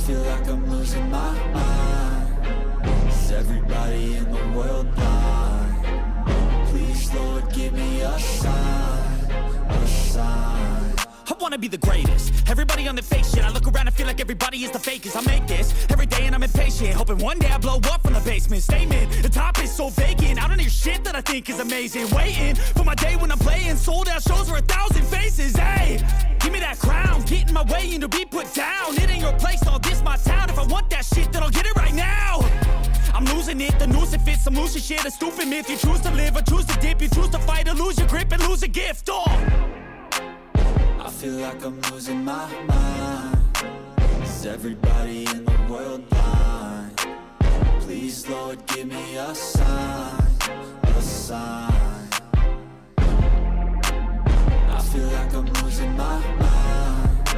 feel like I'm losing my mind. Is everybody in the world blind? Please, Lord, give me a sign, a sign. I wanna be the greatest. Everybody on the fake shit. I look around and feel like everybody is the fakest. I make this every day and I'm impatient, hoping one day I blow up from the basement. Statement, the top is so vacant. I don't hear shit that I think is amazing. Waiting for my day when I'm playing sold out shows for 1,000 faces. Hey, give me that crown, get in my way and to be put down. It ain't your place, all this my town. If I want that shit, then I'll get it right now. I'm losing it, the noose it fits, some loose shit, a stupid myth. You choose to live or choose to dip, you choose to fight or lose your grip and lose a gift. I feel like I'm losing my mind. Is everybody in the world blind? Please, Lord, give me a sign, a sign. I feel like I'm losing my mind.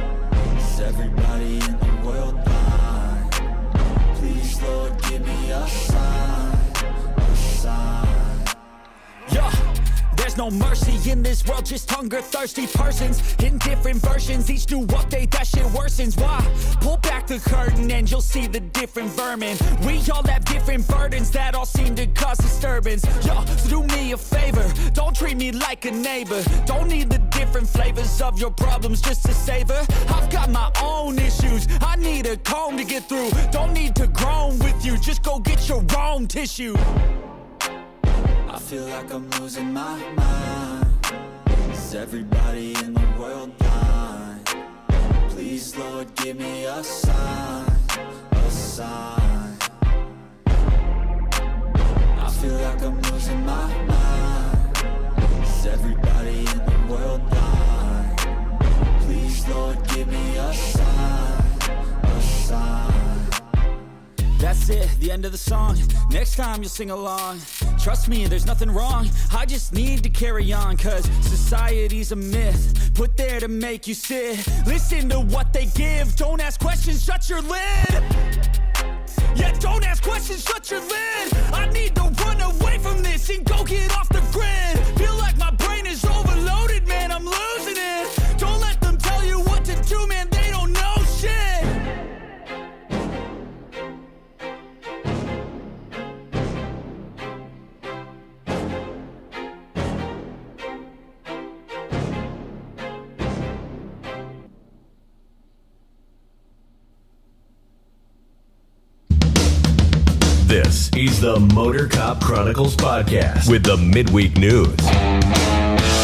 Is everybody in the world blind? Please, Lord, give me a sign, a sign. Yeah. There's no mercy in this world, just hunger-thirsty persons in different versions. Each new update, that shit worsens. Why? Pull back the curtain and you'll see the different vermin. We all have different burdens that all seem to cause disturbance. Yo, so do me a favor, don't treat me like a neighbor. Don't need the different flavors of your problems just to savor. I've got my own issues, I need a comb to get through. Don't need to groan with you, just go get your own tissue. I feel like I'm losing my mind. Is everybody in the world blind? Please, Lord, give me a sign, a sign. I feel like I'm losing my mind. Is everybody in the world blind? Please, Lord, give me a sign, a sign. That's it, the end of the song. Next time you'll sing along. Trust me, there's nothing wrong. I just need to carry on, cause society's a myth put there to make you sit. Listen to what they give. Don't ask questions, shut your lid. Yeah, don't ask questions, shut your lid. I need to run away from this and go get off the grid. Feel like my brain is overloaded, man, I'm losing it. Don't let them tell you what to do, man, they don't know shit. This is the Motor Cop Chronicles podcast with the midweek news.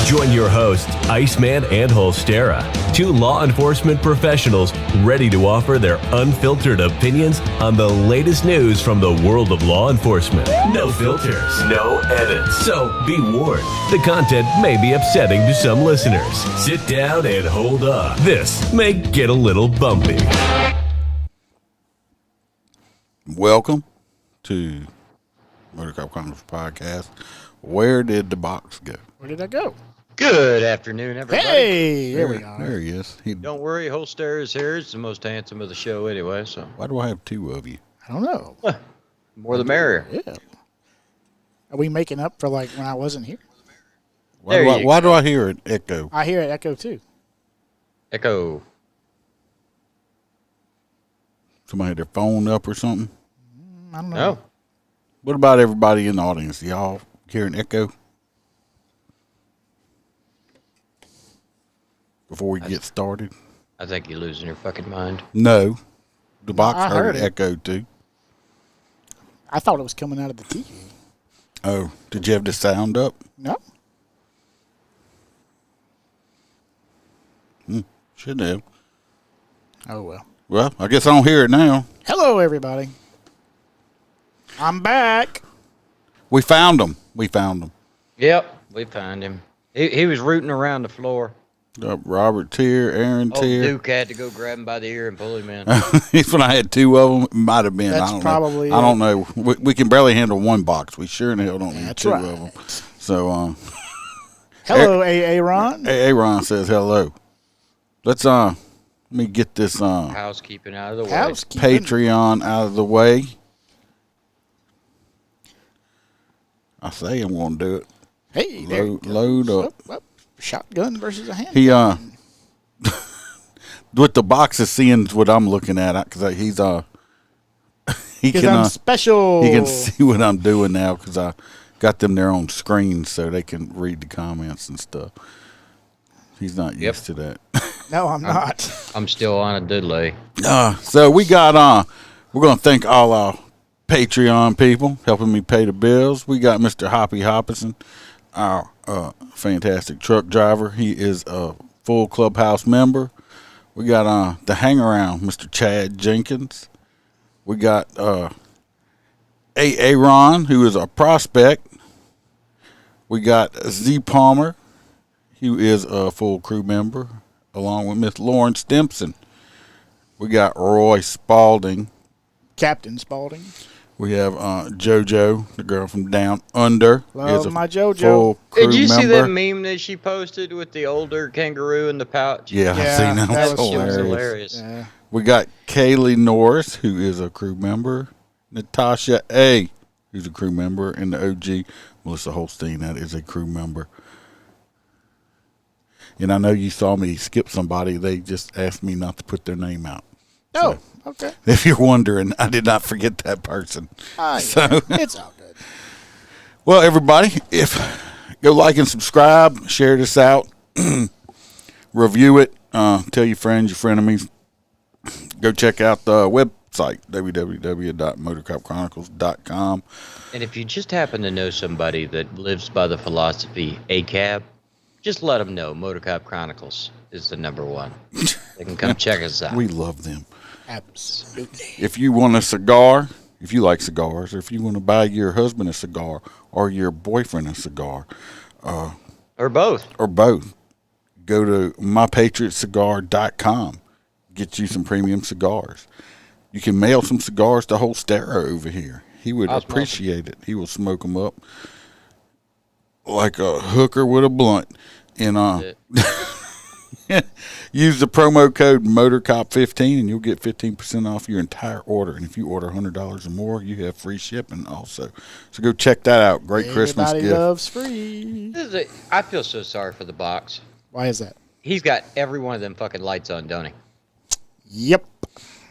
Join your hosts, Iceman and Holstera, two law enforcement professionals ready to offer their unfiltered opinions on the latest news from the world of law enforcement. No filters, no edits. So be warned, the content may be upsetting to some listeners. Sit down and hold on. This may get a little bumpy. Welcome to Motor Cop Chronicles podcast. Where did the box go? Where did that go? Good afternoon, everybody. Hey, there we are. There he is. Don't worry, Holster is here. He's the most handsome of the show anyway, so. Why do I have two of you? I don't know. More the merrier. Yeah. Are we making up for like when I wasn't here? Why do I hear an echo? I hear it echo too. Echo. Somebody had their phone up or something? I don't know. No. What about everybody in the audience? Y'all hear an echo? Before we get started? I think you're losing your fucking mind. No. The box I heard heard it it. echo too. I thought it was coming out of the TV. Oh, did you have the sound up? No. Should have. Oh, well. Well, I guess I don't hear it now. Hello, everybody. I'm back. We found them. Yep, we found him. He was rooting around the floor. Robert Tier, Aaron Old Tier. Duke had to go grab him by the ear and pull him in. If when I had two of them, it might have been. That's I don't probably know. I don't know. We can barely handle one box. We sure in the hell don't need That's two right. of them. So, Hello, Aaron. Aaron says hello. Let's let me get this Housekeeping out of the way. Patreon out of the way. I say I'm going to do it. Hey, there you go. Load up. Shotgun versus a handgun. He with the boxes, seeing what I'm looking at, because he's he Because can I'm special. he can see what I'm doing now because I got them there on screen so they can read the comments and stuff. He's not used to that. No, I'm not. I'm still on a delay. So we got we're gonna thank all our Patreon people helping me pay the bills. We got Mr. Hoppy Hopperson, our fantastic truck driver. He is a full clubhouse member. We got the hang around, Mr. Chad Jenkins. We got Aaron, who is a prospect. We got Z Palmer, who is a full crew member, along with Miss Lauren Stimson. We got Roy Spalding. Captain Spalding. We have JoJo, the girl from Down Under. Love is a my JoJo. full crew Did you see member. that meme that she posted with the older kangaroo in the pouch? Yeah, I Yeah, seen that. that was She was hilarious. hilarious. Yeah. We got Kaylee Norris, who is a crew member. Natasha A., who's a crew member. And the OG, Melissa Holstein, that is a crew member. And I know you saw me skip somebody. They just asked me not to put their name out. Oh, okay. If you're wondering, I did not forget that person. So, It's all good. well, everybody, go like and subscribe, share this out, review it, tell your friends, your frenemies. Go check out the website, www.motorcopchronicles.com. And if you just happen to know somebody that lives by the philosophy ACAB, just let them know Motorcop Chronicles is the number one. They can come check us out. We love them. Absolutely. If you want a cigar, if you like cigars, or if you want to buy your husband a cigar or your boyfriend a cigar, Or both. or both, go to mypatriotcigar.com. Get you some premium cigars. You can mail some cigars to Holstera over here. He would I'll smoke 'em. appreciate it. He will smoke them up like a hooker with a blunt. And use the promo code MotorCop15 and you'll get 15% off your entire order. And if you order $100 or more, you have free shipping also. So go check that out. Great Christmas Everybody gift. loves free. I feel so sorry for the box. Why is that? He's got every one of them fucking lights on, don't he? Yep.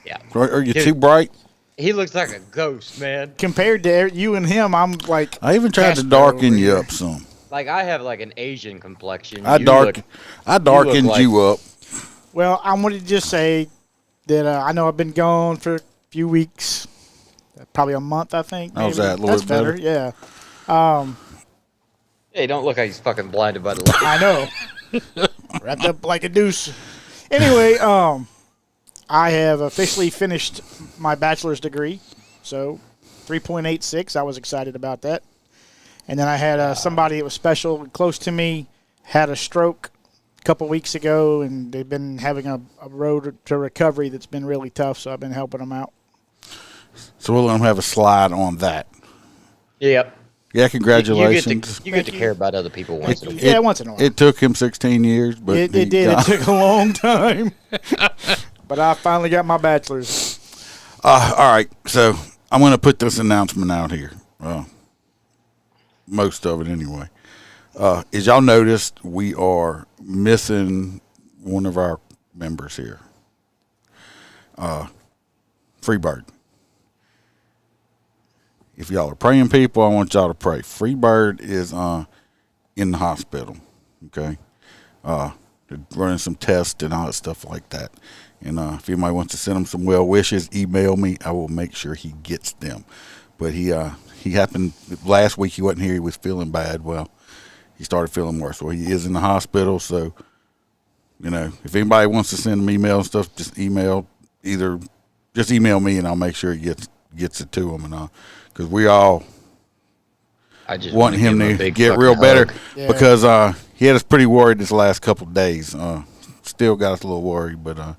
Yeah. Are you Dude. too bright? He looks like a ghost, man. Compared to you and him, I'm like. I even tried to Castro darken over you here. up some. Like, I have like an Asian complexion. I You darkened like- you up. Well, I wanted to just say that I know I've been gone for a few weeks, probably a month, I think. How's maybe. that? A little That's bit better? Yeah. Yeah, you don't look like he's fucking blinded by the light. I know. Wrapped up like a deuce. Anyway, I have officially finished my bachelor's degree, so 3.86. I was excited about that. And then I had somebody that was special and close to me had a stroke a couple weeks ago, and they've been having a road to recovery that's been really tough, so I've been helping them out. So we'll let them have a slide on that. Yep. Yeah, congratulations. You get to care about other people once in a while. Yeah, once in a while. It took him 16 years, but It he did. got- It took a long time. But I finally got my bachelor's. all right, so I'm going to put this announcement out here. Most of it anyway. As y'all noticed, we are missing one of our members here. Freebird. If y'all are praying people, I want y'all to pray. Freebird is in the hospital. Okay. They're running some tests and all that stuff like that. And if anybody wants to send him some well wishes, email me. I will make sure he gets them. But he happened last week. He wasn't here. He was feeling bad. Well, he started feeling worse. Well, he is in the hospital. So, if anybody wants to send him email and stuff, just email me and I'll make sure he gets it to him. And because we all I just want wanna him give a to big get fucking real better hug. Yeah. because he had us pretty worried this last couple of days. Still got us a little worried, but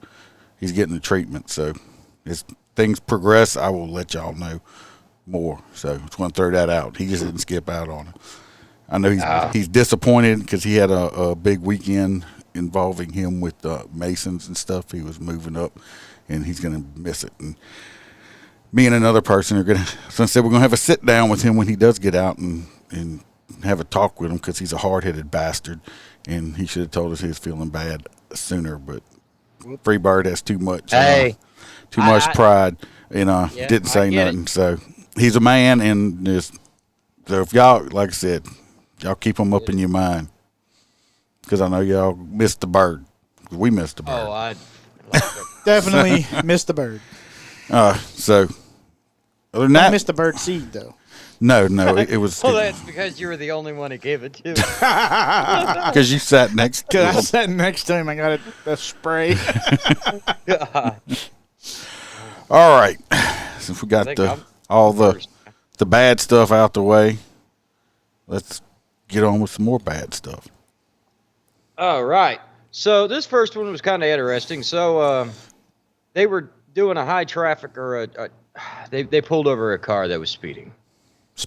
he's getting the treatment. So as things progress, I will let y'all know more. So I just want to throw that out. He just didn't skip out on it. I know he's disappointed because he had a big weekend involving him with Masons and stuff. He was moving up, and he's going to miss it. And me and another person are going to, so I said we're going to have a sit down with him when he does get out and have a talk with him because he's a hard-headed bastard, and he should have told us he was feeling bad sooner, but Freebird has too much. Too much pride. Didn't say nothing. So he's a man, and so if y'all, like I said, y'all keep him up in your mind, because I know y'all missed the bird. We missed the bird. Oh, I like Definitely missed the bird. So other than I that, missed the bird seed though. no, it was Well, that's because you were the only one who gave it to. because you sat next to Cause I him. sat next to him. I got a spray. All right, since we got all first. the bad stuff out the way, let's get on with some more bad stuff. All right. So this first one was kind of interesting. So they were doing a high traffic they pulled over a car that was speeding.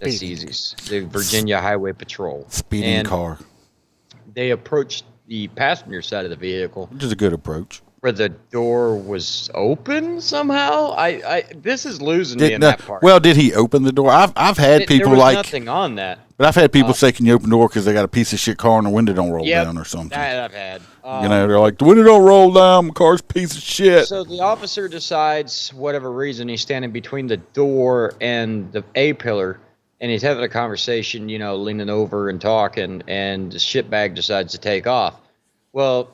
That's easy. The Virginia Highway Patrol. Speeding car. They approached the passenger side of the vehicle, Which is a good approach. where the door was open somehow. This is losing me in that part. Well, did he open the door? I've had people there was like, nothing on that. but I've had people say, "Can you open the door?" Because they got a piece of shit car and the window don't roll down or something. That I've had. They're like, "The window don't roll down. My car's a piece of shit." So the officer decides, whatever reason, he's standing between the door and the A pillar, and he's having a conversation, leaning over and talking, and the shitbag decides to take off. Well,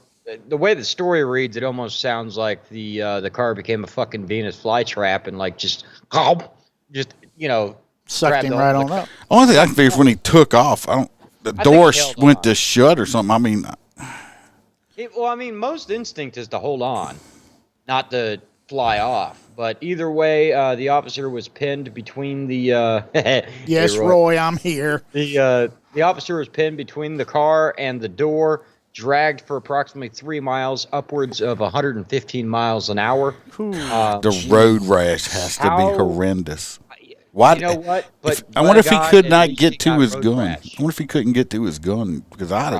the way the story reads, it almost sounds like the car became a fucking Venus flytrap and just Sucked him right on up. Only thing I can figure is when he took off, the door he held went on. to shut or something. I mean, most instinct is to hold on, not to fly off. But either way, the officer was pinned between the. Yes, Hey, Roy, I'm here. The officer was pinned between the car and the door, dragged for approximately 3 miles, upwards of 115 miles an hour. the road rash has to be How- Horrendous. Why? You know what? But I wonder if he God, could at not least get he to got his road gun. rash. I wonder if he couldn't get to his gun, because I'd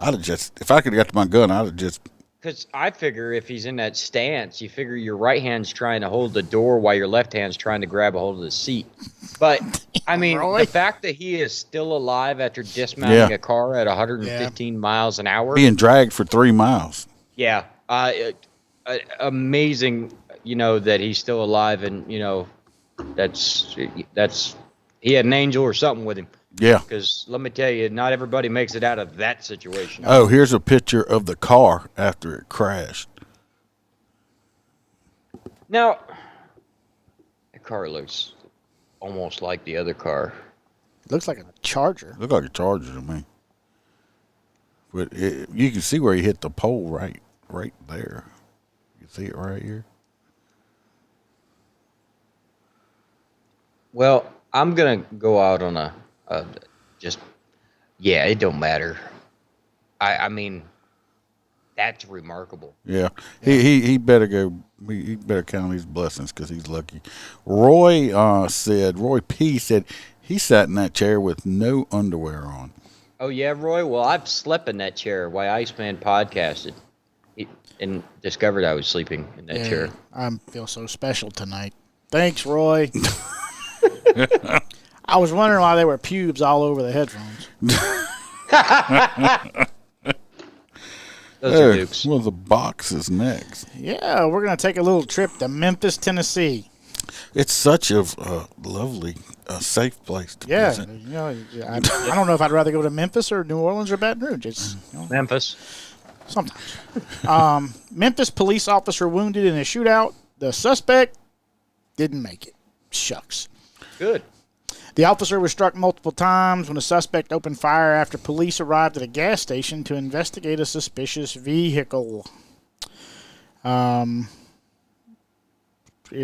have just, if I could have got to my gun, I'd have just. Because I figure if he's in that stance, you figure your right hand's trying to hold the door while your left hand's trying to grab a hold of the seat. But, I mean, Roy. the fact that he is still alive after dismounting a car at 115 miles an hour. Being dragged for 3 miles. Yeah. Amazing, that he's still alive, and, that's he had an angel or something with him. Yeah. Because let me tell you, not everybody makes it out of that situation. Oh, here's a picture of the car after it crashed. Now, the car looks almost like the other car. Looks like a Charger. Looked like a Charger to me. But you can see where he hit the pole right there. You see it right here? Well, I'm going to go out on it don't matter. I mean, that's remarkable. Yeah. He better go. He better count his blessings because he's lucky. Roy P. said he sat in that chair with no underwear on. Oh, yeah, Roy? Well, I've slept in that chair while Iceman podcasted and discovered I was sleeping in that chair. I feel so special tonight. Thanks, Roy. I was wondering why there were pubes all over the headphones. Those are Dukes. Well, the box is next. Yeah, we're going to take a little trip to Memphis, Tennessee. It's such a lovely, safe place to Yeah, visit. I don't know if I'd rather go to Memphis or New Orleans or Baton Rouge. It's, Memphis. sometimes. Memphis police officer wounded in a shootout. The suspect didn't make it. Shucks. Good. The officer was struck multiple times when the suspect opened fire after police arrived at a gas station to investigate a suspicious vehicle. It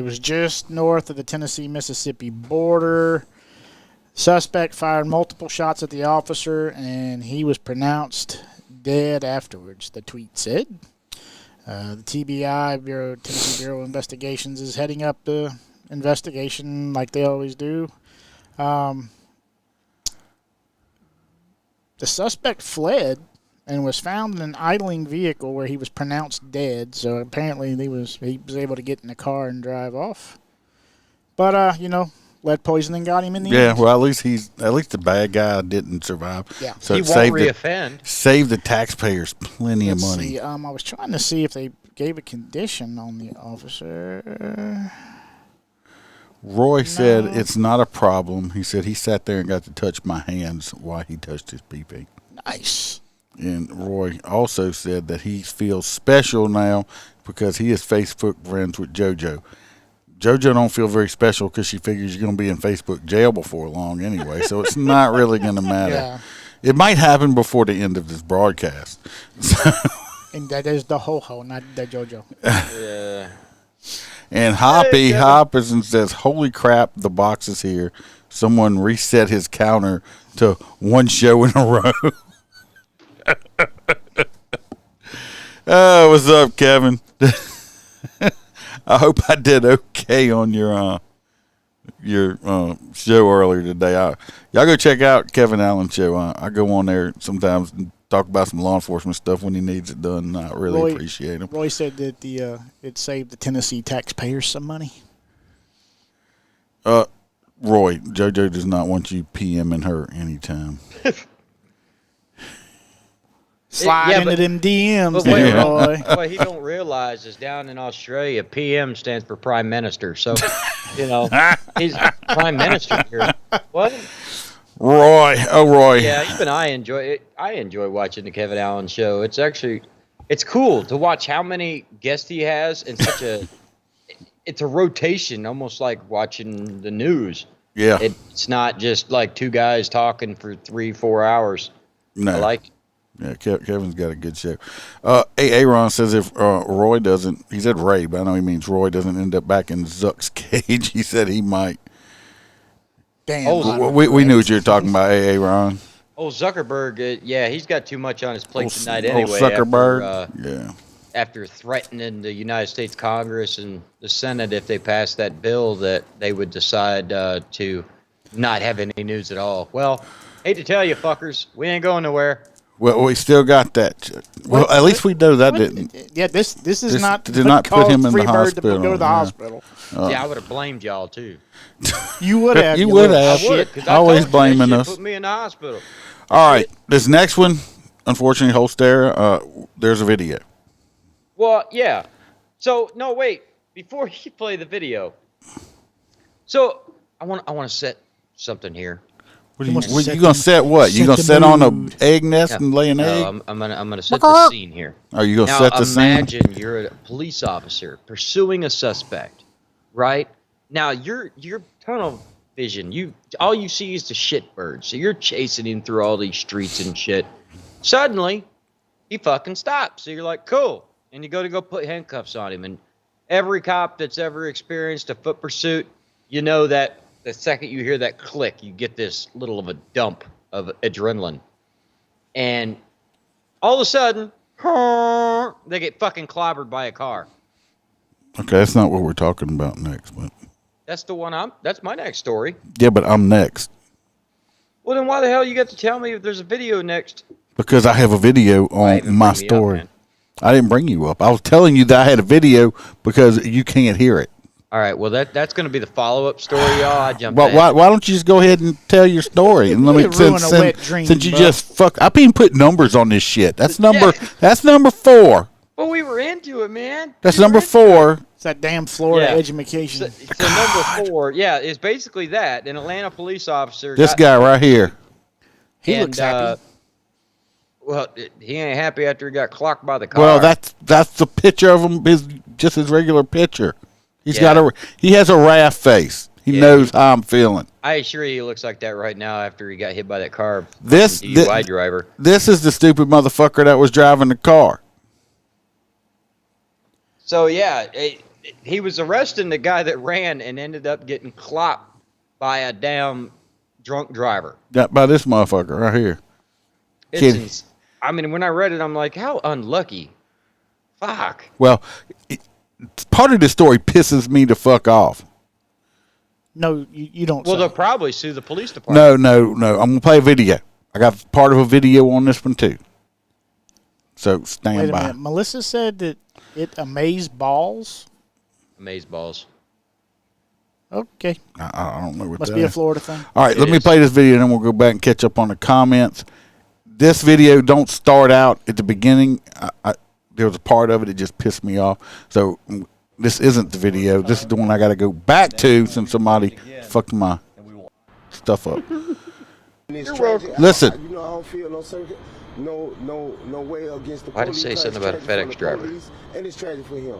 was just north of the Tennessee-Mississippi border. Suspect fired multiple shots at the officer, and he was pronounced dead afterwards, the tweet said. The TBI, Tennessee Bureau of Investigations, is heading up the investigation like they always do. The suspect fled and was found in an idling vehicle where he was pronounced dead. So apparently he was able to get in the car and drive off. But lead poisoning got him in the Yeah, end. well, at least the bad guy didn't survive. Yeah. So He it won't reoffend. saved the taxpayers plenty Let's of money. see. I was trying to see if they gave a condition on the officer. Roy said it's not a problem. He said he sat there and got to touch my hands while he touched his pee-pee. Nice. And Roy also said that he feels special now because he is Facebook friends with JoJo. JoJo don't feel very special because she figures you're going to be in Facebook jail before long anyway, so it's not really going to matter. Yeah. It might happen before the end of this broadcast. And that is the ho-ho, not the JoJo. Yeah. And Hoppy Hopperson says, "Holy crap, the box is here. Someone reset his counter to one show in a row." Oh, what's up, Kevin? I hope I did okay on your show earlier today. Y'all go check out Kevin Allen's show. I go on there sometimes and talk about some law enforcement stuff when he needs it done. I really appreciate him. Roy said that it saved the Tennessee taxpayers some money. Roy, JoJo does not want you PMing her anytime. Slide Yeah, into but- them DMs But there, what, Roy. what he don't realize is down in Australia, PM stands for Prime Minister. So, he's Prime Minister here. What? Roy. Yeah, even I enjoy it. I enjoy watching the Kevin Allen show. It's cool to watch how many guests he has in such a. It's a rotation, almost like watching the news. Yeah. It's not just like two guys talking for 3-4 hours. No. I like it. Yeah, Kevin's got a good show. Aaron says if Roy doesn't, he said Ray, but I know he means Roy doesn't end up back in Zuck's cage. He said he might. Damn. We knew what you were talking about, Aaron. Oh, Zuckerberg, he's got too much on his plate Old tonight anyway. Zuckerberg. After threatening the United States Congress and the Senate if they passed that bill that they would decide to not have any news at all. Well, hate to tell you, fuckers, we ain't going nowhere. Well, we still got that. Well, at least we know that didn't. Yeah, this is not did not put him in the Freebird hospital. to go to the Yeah. hospital. I would have blamed y'all too. You would have. You would little have. I would, shit. 'cause I Always told you blaming that shit us. Put me in the hospital. All right, this next one, unfortunately, Holster, there's a video. Well, yeah. So no, wait. Before you play the video, so I want to set something here. What He are wants to you set gonna the- set what? You set gonna the set on mood. a egg nest and lay an No, egg? I'm gonna set the scene here. Are you gonna Now set the scene? imagine you're a police officer pursuing a suspect, right? Now your tunnel vision, all you see is the shit bird. So you're chasing him through all these streets and shit. Suddenly, he fucking stops. So you're like, cool, and you go put handcuffs on him. And every cop that's ever experienced a foot pursuit, you know that the second you hear that click, you get this little of a dump of adrenaline, and all of a sudden, they get fucking clobbered by a car. Okay, that's not what we're talking about next, but That's the one that's my next story. yeah, but I'm next Well, then why the hell you got to tell me if there's a video next? because I have a video Why on even my bring me up, story. man? I didn't bring you up. I was telling you that I had a video because you can't hear it. All right, well that's going to be the follow-up story, y'all. I jumped Why, ahead. why don't you just go ahead and tell your story and let me Really ruin a wet dream, since you bro. just fuck. I've been putting numbers on this shit. That's number 4. Well, we were into it, man. That's We were number into 4. It's that damn Florida Yeah. education. So number 4, it's basically that. An Atlanta police officer. This guy right here. He looks happy. Well, he ain't happy after he got clocked by the car. Well, that's the picture of him. Just his regular picture. Yeah. He has a raft face. He Yeah. knows how I'm feeling. I assure you, he looks like that right now after he got hit by that car. This DUI driver. This is the stupid motherfucker that was driving the car. So he was arresting the guy that ran and ended up getting clocked by a damn drunk driver. Got by this motherfucker right here. Kid. I mean, when I read it, I'm like, how unlucky. Fuck. Well, part of the story pisses me the fuck off. No, you don't. Well, say. they'll probably sue the police department. No. I'm gonna play a video. I got part of a video on this one too. So stand Wait a by. minute. Melissa said that it amazed balls. Amazeballs. Okay. I don't know what Must that be a is. Florida thing. All right, It let me is. play this video, and then we'll go back and catch up on the comments. This video don't start out at the beginning. There was a part of it that just pissed me off. So this isn't the video. This is the one I got to go back to since somebody fucked my stuff up. Listen. You know, I don't feel no circuit, no way against the Why did it police. say because something it's about a tragic FedEx for the driver? police, and it's tragic for him.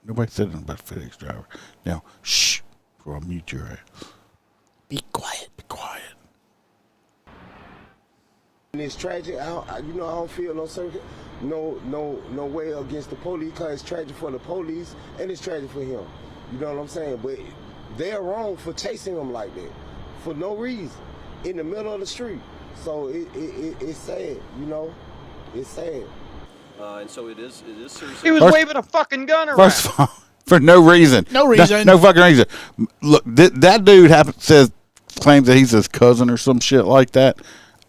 Nobody said anything about FedEx driver. Now, shh, before I mute your ass. Be quiet. Be quiet. And it's tragic. You know, I don't feel no circuit, no way against the police because it's tragic for the police and it's tragic for him. You know what I'm saying? But they're wrong for chasing him like that for no reason in the middle of the street. So it's sad. You know, it's sad. And so it is serious. He was First- waving a fucking gun around. First of all, for no reason. No reason. No fucking reason. Look, that dude claims that he's his cousin or some shit like that.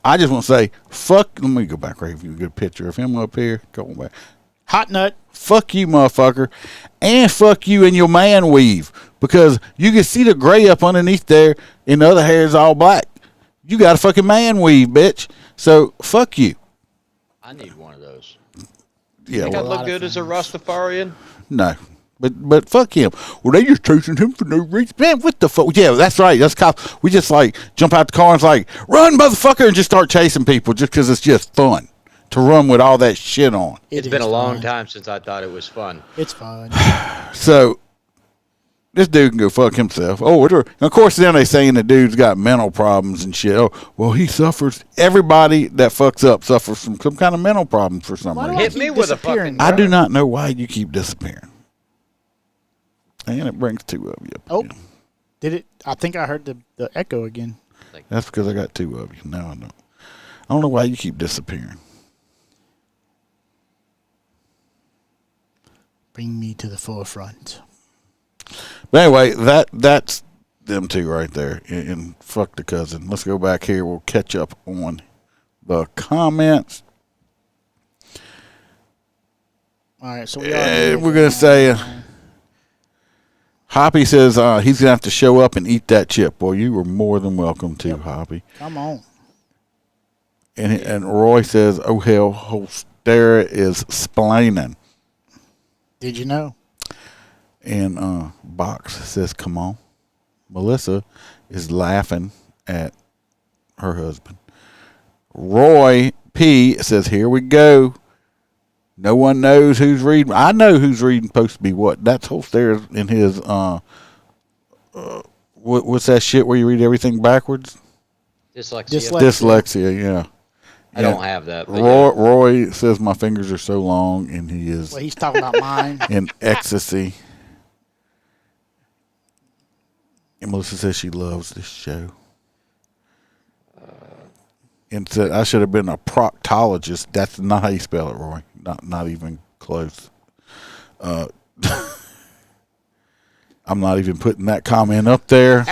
I just want to say, fuck. Let me go back right. If you get a picture of him up here, go back. Hot nut. Fuck you, motherfucker, and fuck you in your man weave because you can see the gray up underneath there, and the other hair is all black. You got a fucking man weave, bitch. So fuck you. I need one of those. Yeah, Think I well, look good as a Rastafarian? no. But fuck him. Well, they just chasing him for no reason. Man, what the fuck? Yeah, that's right. That's cops. We just like jump out the car and it's like, run, motherfucker, and just start chasing people just because it's just fun to run with all that shit on. It's been a long time since I thought it was fun. It's fun. So this dude can go fuck himself. Oh, and of course, then they saying the dude's got mental problems and shit. Oh, well, he suffers. Everybody that fucks up suffers from some kind of mental problem for some Why do reason. I Hit keep me with a disappearing, fucking I do not know why you keep disappearing. And it brings two of you up. Oh. again. Did it? I think I heard the echo again. That's because I got two of you. Now I don't. I don't know why you keep disappearing. Bring me to the forefront. But anyway, that's them two right there. And fuck the cousin. Let's go back here. We'll catch up on the comments. All right, so We're going to say, Hoppy says he's going to have to show up and eat that chip. Well, you were more than welcome to, Hoppy. Come on. And Roy says, oh, hell, Holstera is splaining. Did you know? And Box says, come on. Melissa is laughing at her husband. Roy P says, here we go. No one knows who's reading. I know who's reading supposed to be what. That's Holstera in his, what's that shit where you read everything backwards? Dyslexia, yeah. I don't have that. But Roy says my fingers are so long, and he is Well, he's talking about mine. in ecstasy. And Melissa says she loves this show. And said I should have been a proctologist. That's not how you spell it, Roy. Not even close. I'm not even putting that comment up there.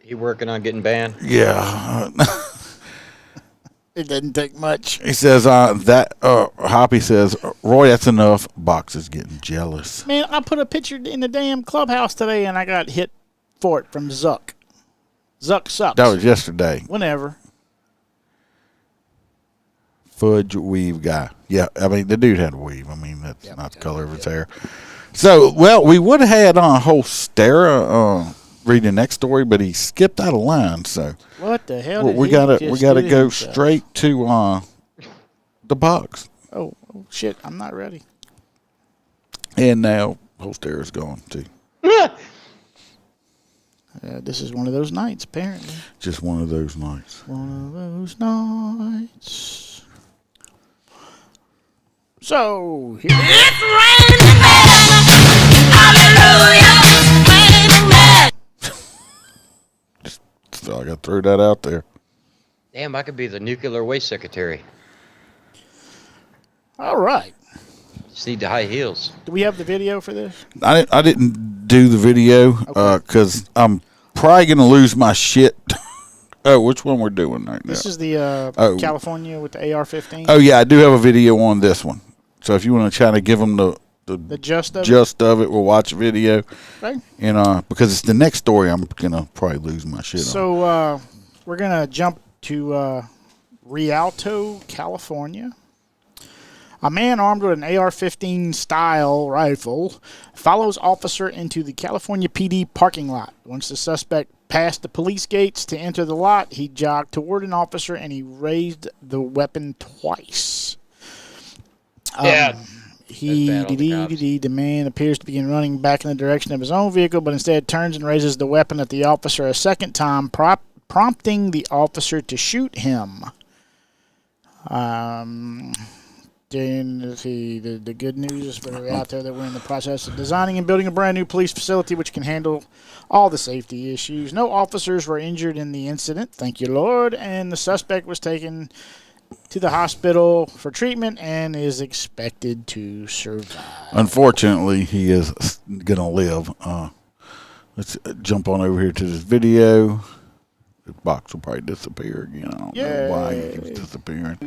he working on getting banned. Yeah. It didn't take much. He says Hoppy says, Roy, that's enough. Box is getting jealous. Man, I put a picture in the damn clubhouse today, and I got hit for it from Zuck. Zuck sucks. That was yesterday. Whenever. Fudge weave guy. Yeah, I mean, the dude had a weave. I mean, that's not the color of his hair. So, well, we would have had on Holstera read the next story, but he skipped out of line. So What the hell? we gotta go straight to the box. Oh shit! I'm not ready. And now Holstera's gone too. This is one of those nights, apparently. Just one of those nights. One of those nights. So here It's raining men. Hallelujah. Raining men. So I got to throw that out there. Damn, I could be the nuclear waste secretary. All right. Just need the high heels. Do we have the video for this? I didn't do the video because I'm probably going to lose my shit. Oh, which one we're doing right now? This is the California with the AR-15. Oh, yeah, I do have a video on this one. So if you want to try to give them the the gist of it. We'll watch a video. Okay. And because it's the next story, I'm gonna probably lose my shit on. So we're gonna jump to Rialto, California. A man armed with an AR-15 style rifle follows officer into the California PD parking lot. Once the suspect passed the police gates to enter the lot, he jogged toward an officer and he raised the weapon twice. The man appears to begin running back in the direction of his own vehicle, but instead turns and raises the weapon at the officer a second time, prompting the officer to shoot him. The good news is for out there that we're in the process of designing and building a brand new police facility which can handle all the safety issues. No officers were injured in the incident, thank you, Lord, and the suspect was taken to the hospital for treatment and is expected to survive. Unfortunately, he is going to live. Let's jump on over here to this video. The box will probably disappear again. I don't know why it keeps disappearing.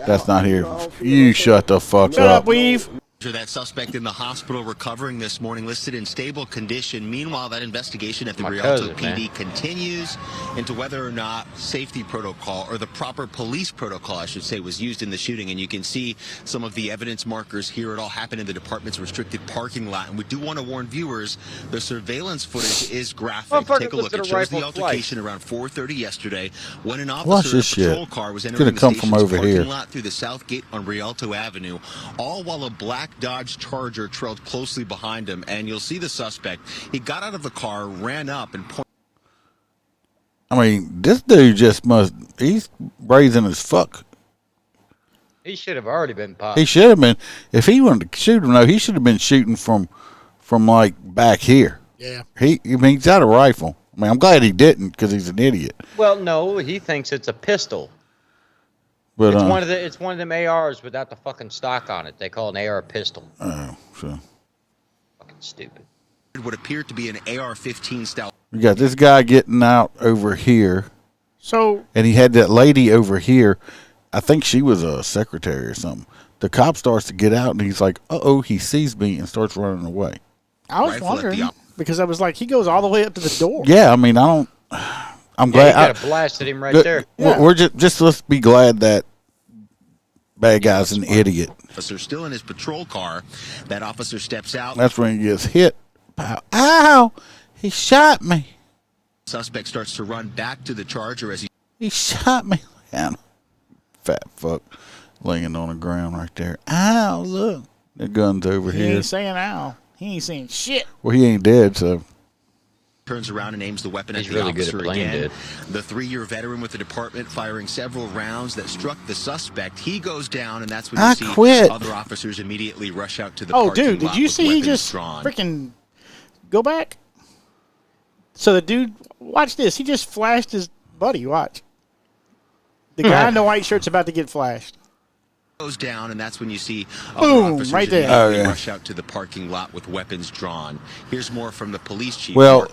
That's not here. You shut the fuck up. Weave. That suspect in the hospital recovering this morning, listed in stable condition. Meanwhile, that investigation at the Rialto PD continues into whether or not safety protocol, or the proper police protocol, I should say, was used in the shooting. And you can see some of the evidence markers here. It all happened in the department's restricted parking lot. And we do want to warn viewers, the surveillance footage is graphic. Take a look. It shows the altercation around 4:30 yesterday when an officer in a patrol car was entering the station's parking lot through the south gate on Rialto Avenue, all while a black Dodge Charger trailed closely behind him. And you'll see the suspect. He got out of the car, ran up, and pointed. I mean, this dude he's brazen as fuck. He should have already been popped. He should have been. If he wanted to shoot him, though, he should have been shooting from like back here. Yeah. He's got a rifle. I mean, I'm glad he didn't because he's an idiot. Well, no, he thinks it's a pistol. But it's one of them ARs without the fucking stock on it. They call it an AR pistol. Oh, so fucking stupid. It would appear to be an AR-15 style. We got this guy getting out over here. And he had that lady over here. I think she was a secretary or something. The cop starts to get out, and he's like, "Uh-oh," he sees me and starts running away. I was wondering, because I was like, he goes all the way up to the door. Yeah, I mean, I'm glad. You could have blasted him right there. We're just let's be glad that bad guy's an idiot. Officer still in his patrol car. That officer steps out. That's when he gets hit. Ow! He shot me. Suspect starts to run back to the Charger as he shot me. Fat fuck laying on the ground right there. Ow! Look, the gun's over here. He ain't saying ow. He ain't saying shit. Well, he ain't dead, so. Turns around and aims the weapon at the really officer good at again. it. The 3-year veteran with the department firing several rounds that struck the suspect. He goes down, and that's when you see other officers immediately rush out to the parking lot. Dude, did you see he just freaking go back? So the dude, watch this. He just flashed his buddy. Watch. The guy in the white shirt's about to get flashed. Goes down, and that's when you see boom, right there. Rush out to the parking lot with weapons drawn. Here's more from the police chief. Well,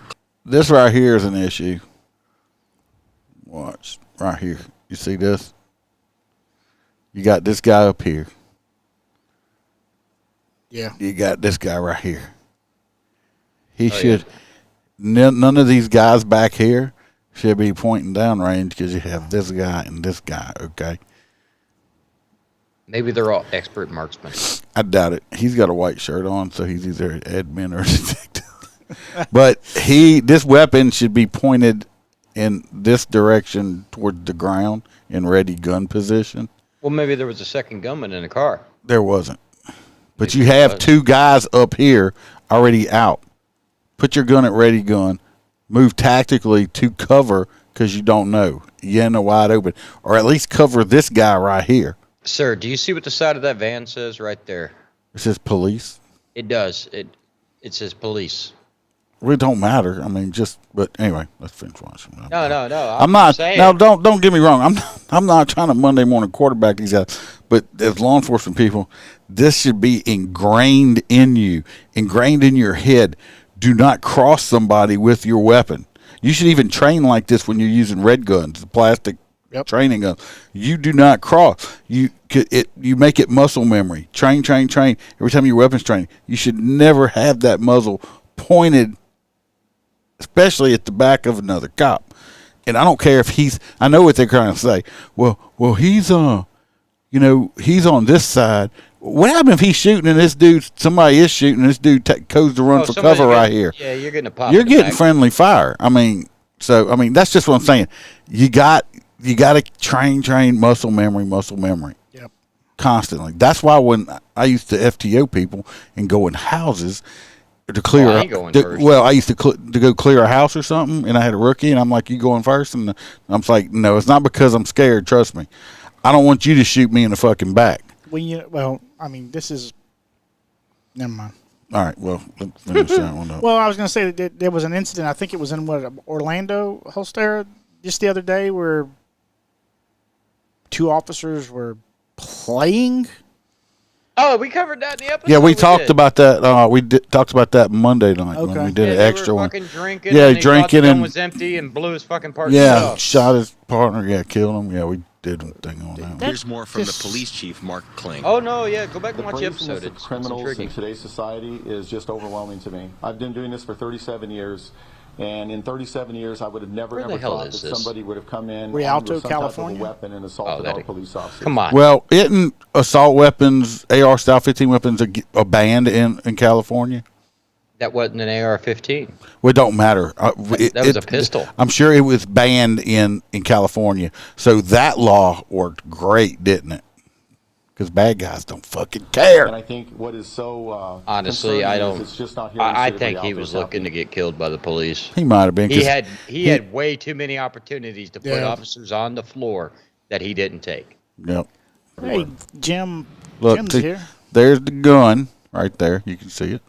this right here is an issue. Watch right here. You see this? You got this guy up here. Yeah. You got this guy right here. He should. Yeah. None of these guys back here should be pointing down range because you have this guy and this guy. Okay. Maybe they're all expert marksmen. I doubt it. He's got a white shirt on, so he's either an admin or a detective. But this weapon should be pointed in this direction toward the ground in ready gun position. Well, maybe there was a second gunman in the car. There wasn't. But you have two guys up here already out. Put your gun at ready gun. Move tactically to cover because you don't know. You're in the wide open. Or at least cover this guy right here. Sir, do you see what the side of that van says right there? It says police. It does. It says police. It don't matter. I mean, but anyway, let's finish watching. No. I'm not saying. No, don't get me wrong. I'm not trying to Monday morning quarterback these guys. But as law enforcement people, this should be ingrained in you, ingrained in your head. Do not cross somebody with your weapon. You should even train like this when you're using red guns, the plastic training guns. You do not cross. You make it muscle memory. Train. Every time you're weapons training, you should never have that muzzle pointed, especially at the back of another cop. And I don't care if he's. I know what they're trying to say. Well, he's he's on this side. What happens if he's shooting and this dude, somebody is shooting and this dude goes to run for cover right here? Yeah, you're getting a pop. You're getting friendly fire. I mean, that's just what I'm saying. You got to train muscle memory. Yep. Constantly. That's why when I used to FTO people and go in houses to clear. I used to go clear a house or something, and I had a rookie, and I'm like, "You going first?" And I'm like, "No, it's not because I'm scared. Trust me. I don't want you to shoot me in the fucking back." This is. Never mind. All right. Well, let's finish that one up. Well, I was going to say that there was an incident. I think it was in Orlando, Holstera, just the other day, where 2 officers were playing. Oh, we covered that in the episode. Yeah, we talked about that. We talked about that Monday night when we did an extra one. Drinking, yeah, and drinking, and and was empty and blew his fucking partner. Yeah, shot his partner. Yeah, killed him. Yeah, we did a thing on that. Here's more from the police chief, Mark Kling. Oh no, yeah, go back and watch the episode. It's criminals in today's society is just overwhelming to me. I've been doing this for 37 years, and in 37 years, I would have never ever thought that somebody would have come in Rialto, with some California? type of a weapon and assaulted our police officers. Come on. Well, isn't assault weapons, AR style 15 weapons, a banned in California? That wasn't an AR-15. Well, it don't matter. That was a pistol. I'm sure it was banned in California. So that law worked great, didn't it? Because bad guys don't fucking care. And I think what is so honestly, I don't. It's just not here. I think he was looking to get killed by the police. He might have been. He had way too many opportunities to put officers on the floor that he didn't take. Yep. Hey, Jim. Look, Jim's here. There's the gun right there. You can see it.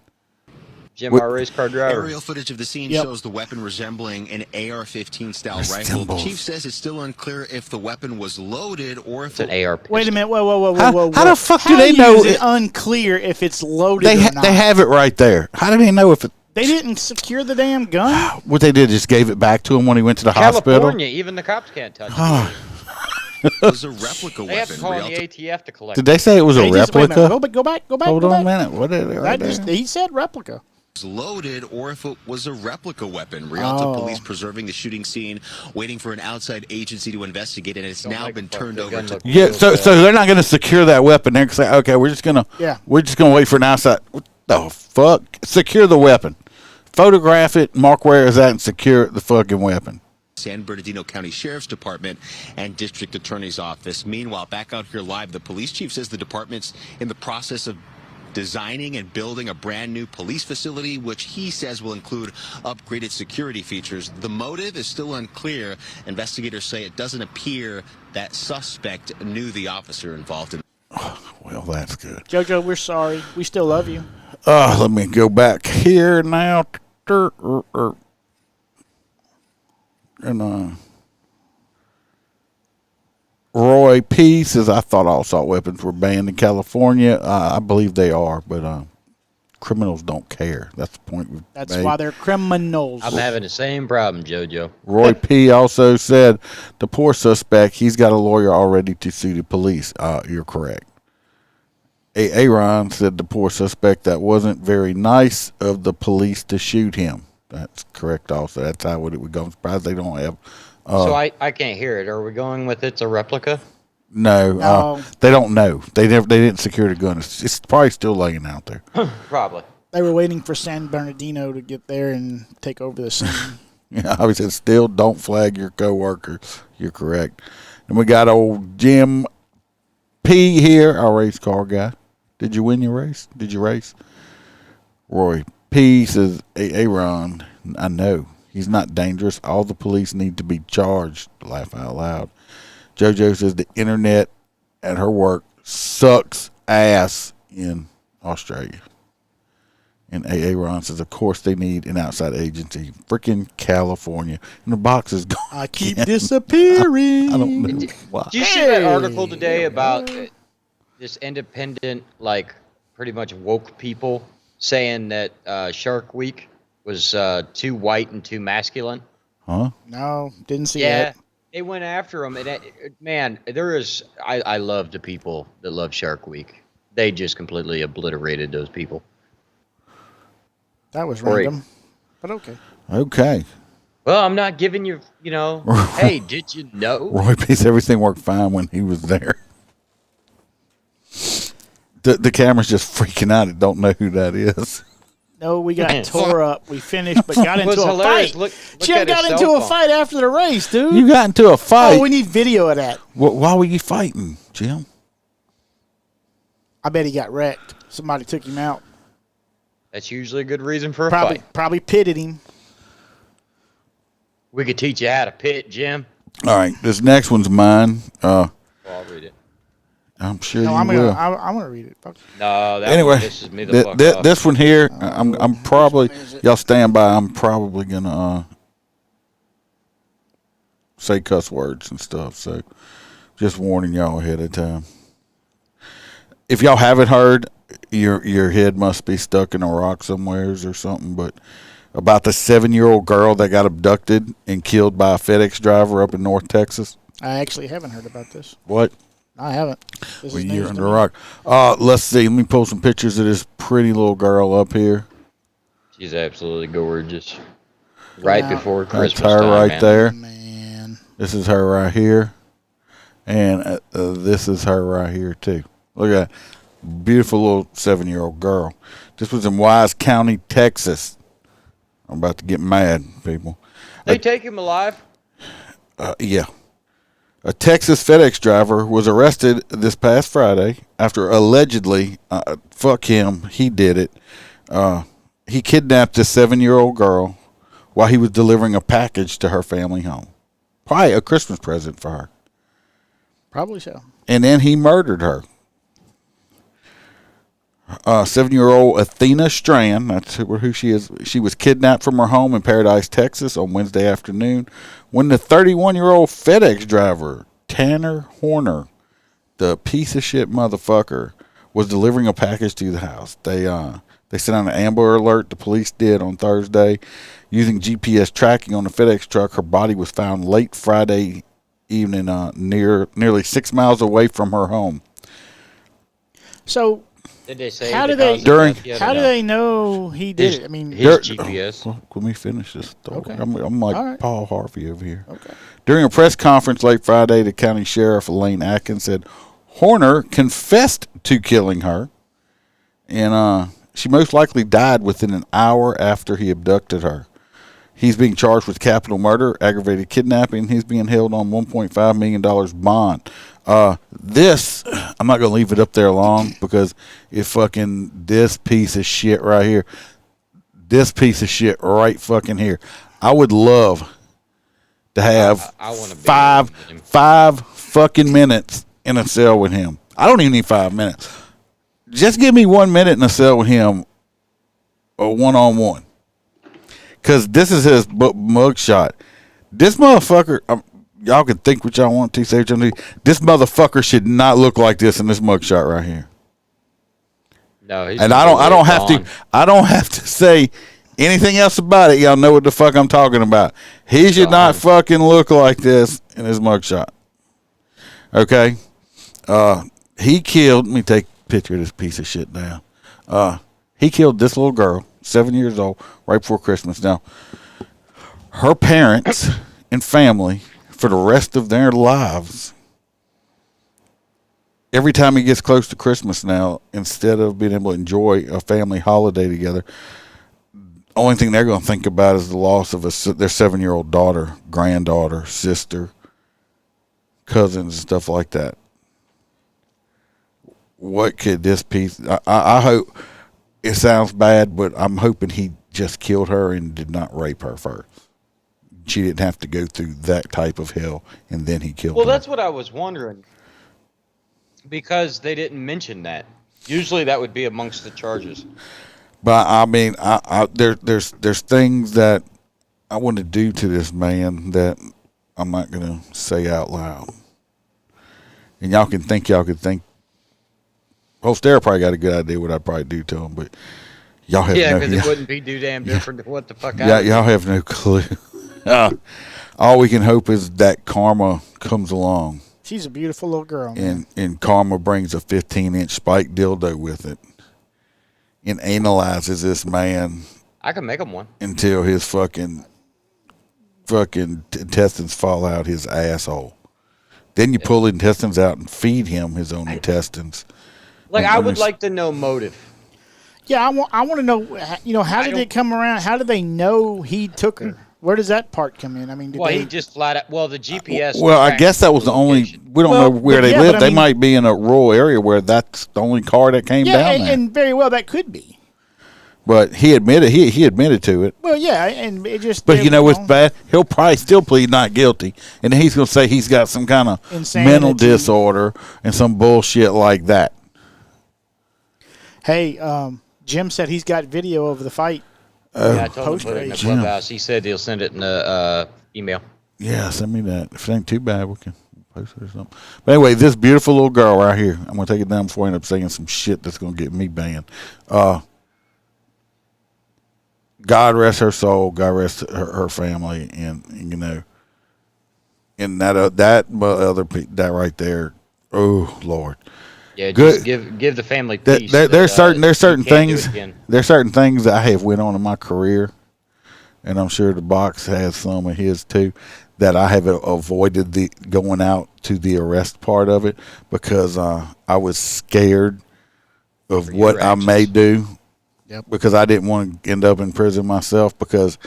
Jim, our race car driver. Aerial footage of the scene shows the weapon resembling an AR-15 style rifle. The chief says it's still unclear if the weapon was loaded or if it's an AR pistol. Wait a minute. Whoa. How the fuck do they know? It's unclear if it's loaded or not. They have it right there. How do they know if it? They didn't secure the damn gun. What they did just gave it back to him when he went to the hospital. California, even the cops can't touch it. It was a replica weapon. They have to call in the ATF to collect. Did they say it was a replica? Go back. Hold on a minute. What did they? He said replica. Loaded or if it was a replica weapon. Rialto police preserving the shooting scene, waiting for an outside agency to investigate, and it's now been turned over to. Yeah, so they're not going to secure that weapon. They're going to say, okay, we're just going to wait for an outside. What the fuck? Secure the weapon. Photograph it, mark where it's at, and secure the fucking weapon. San Bernardino County Sheriff's Department and District Attorney's Office. Meanwhile, back out here live, the police chief says the department's in the process of designing and building a brand new police facility, which he says will include upgraded security features. The motive is still unclear. Investigators say it doesn't appear that suspect knew the officer involved in it. Well, that's good. Jojo, we're sorry. We still love you. Let me go back here now. And Roy P. says, I thought all assault weapons were banned in California. I believe they are, but criminals don't care. That's the point. That's why they're criminals. I'm having the same problem, JoJo. Roy P. also said, the poor suspect, he's got a lawyer already to sue the police. You're correct. Aaron said, the poor suspect, that wasn't very nice of the police to shoot him. That's correct also. That's how it would go. I'm surprised they don't have... so I can't hear it. Are we going with it's a replica? No. They don't know. They didn't secure the gun. It's probably still laying out there. Probably. They were waiting for San Bernardino to get there and take over the scene. Yeah, I said still don't flag your coworker. You're correct. And we got old Jim P here, our race car guy. Did you win your race? Did you race? Roy P says, Aaron, I know. He's not dangerous. All the police need to be charged. Laugh out loud. JoJo says the internet at her work sucks ass in Australia. And Ron says, of course they need an outside agency. Freaking California. And the box is gone. I keep disappearing. I don't know why. Did you see that article today about this independent, like, pretty much woke people saying that Shark Week was too white and too masculine? Huh? No, didn't see that. They went after him, and man, I love the people that love Shark Week. They just completely obliterated those people. That was random, but okay. Okay. Well, I'm not giving you, hey, did you know? Roy Peace, everything worked fine when he was there. The camera's just freaking out. It don't know who that is. No, we got tore up. We finished, but got into a fight. Look Jim got into a fight after the race, dude. You got into a fight? Oh, we need video of that. Why were you fighting, Jim? I bet he got wrecked. Somebody took him out. That's usually a good reason for a fight. Probably pitted him. We could teach you how to pit, Jim. All right, this next one's mine. I'll read it. I'm sure No, you I'm will. gonna read it. No, that anyway, one pisses me the fuck off. This one here, I'm probably, y'all stand by, I'm probably going to say cuss words and stuff. So just warning y'all ahead of time. If y'all haven't heard, your head must be stuck in a rock somewheres or something, but about the 7-year-old girl that got abducted and killed by a FedEx driver up in North Texas. I actually haven't heard about this. What? I haven't. Well, you're under a rock. Let's see. Let me pull some pictures of this pretty little girl up here. She's absolutely gorgeous. Right before Christmas That's her time, right man. there. Man. This is her right here. And this is her right here, too. Look at that. Beautiful little 7-year-old girl. This was in Wise County, Texas. I'm about to get mad, people. They take him alive? Yeah. A Texas FedEx driver was arrested this past Friday after allegedly, fuck him, he did it. He kidnapped this 7-year-old girl while he was delivering a package to her family home. Probably a Christmas present for her. Probably so. And then he murdered her. 7-year-old Athena Strand, that's who she is. She was kidnapped from her home in Paradise, Texas on Wednesday afternoon when the 31-year-old FedEx driver, Tanner Horner, the piece of shit motherfucker, was delivering a package to the house. They sent out an Amber Alert, the police did, on Thursday. Using GPS tracking on the FedEx truck, her body was found late Friday evening nearly 6 miles away from her home. So... Did they say how do they know he did it? I mean, his GPS. Let me finish this story. Okay. I'm like right. Paul Harvey over here. Okay. During a press conference late Friday, the county sheriff Elaine Atkins said Horner confessed to killing her, and she most likely died within an hour after he abducted her. He's being charged with capital murder, aggravated kidnapping. He's being held on $1.5 million bond. This, I'm not going to leave it up there long because this piece of shit right here, this piece of shit right fucking here, I would love to have I wanna be five fucking minutes in a cell with him. I don't even need 5 minutes. Just give me 1 minute in a cell with him, or one-on-one. Because this is his mugshot. This motherfucker, y'all can think what y'all want to, say what y'all need. This motherfucker should not look like this in this mugshot right here. No, he's and I don't have to say anything else about it. Y'all know what the fuck I'm talking about. He should not fucking look like this in his mugshot. Okay? He killed, let me take a picture of this piece of shit now. He killed this little girl, 7 years old, right before Christmas. Now, her parents and family, for the rest of their lives, every time he gets close to Christmas now, instead of being able to enjoy a family holiday together, only thing they're going to think about is the loss of their 7-year-old daughter, granddaughter, sister, cousins, and stuff like that. What could this piece... I hope... It sounds bad, but I'm hoping he just killed her and did not rape her first. She didn't have to go through that type of hell, and then he killed her. Well, that's what I was wondering. Because they didn't mention that. Usually that would be amongst the charges. But, I mean, there's things that I want to do to this man that I'm not going to say out loud. And y'all can think. Holster probably got a good idea what I'd probably do to him, but y'all have because it wouldn't be too damn different than what the fuck y'all have no clue. All all we can hope is that karma comes along. She's a beautiful little girl, man. And karma brings a 15-inch spike dildo with it and analyzes this man. I can make him one until his fucking intestines fall out his asshole. Then you pull the intestines out and feed him his own intestines. Like, I would like to know motive. Yeah, I want to know, how did it come around? How did they know he took her? Where does that part come in? I mean, he just flat out, the GPS. Well, I guess that was the only, we don't know where they live. They might be in a rural area where that's the only car that came down there. And very well that could be. But he admitted, he admitted to it. Well, yeah, and it just. But what's bad? He'll probably still plead not guilty, and then he's going to say he's got some kind of mental disorder and some bullshit like that. Hey, Jim said he's got video of the fight. Yeah, I told him to put it in the clubhouse. He said he'll send it in the email. Yeah, send me that. If it ain't too bad, we can post it or something. But anyway, this beautiful little girl right here, I'm going to take it down before I end up saying some shit that's going to get me banned. God rest her soul. God rest her family, and and that right there. Oh Lord. Yeah, just give the family peace. There's certain things. There's certain things that I have went on in my career, and I'm sure the box has some of his too, that I have avoided the going out to the arrest part of it because I was scared of what I may do. Yep. Because I didn't want to end up in prison myself because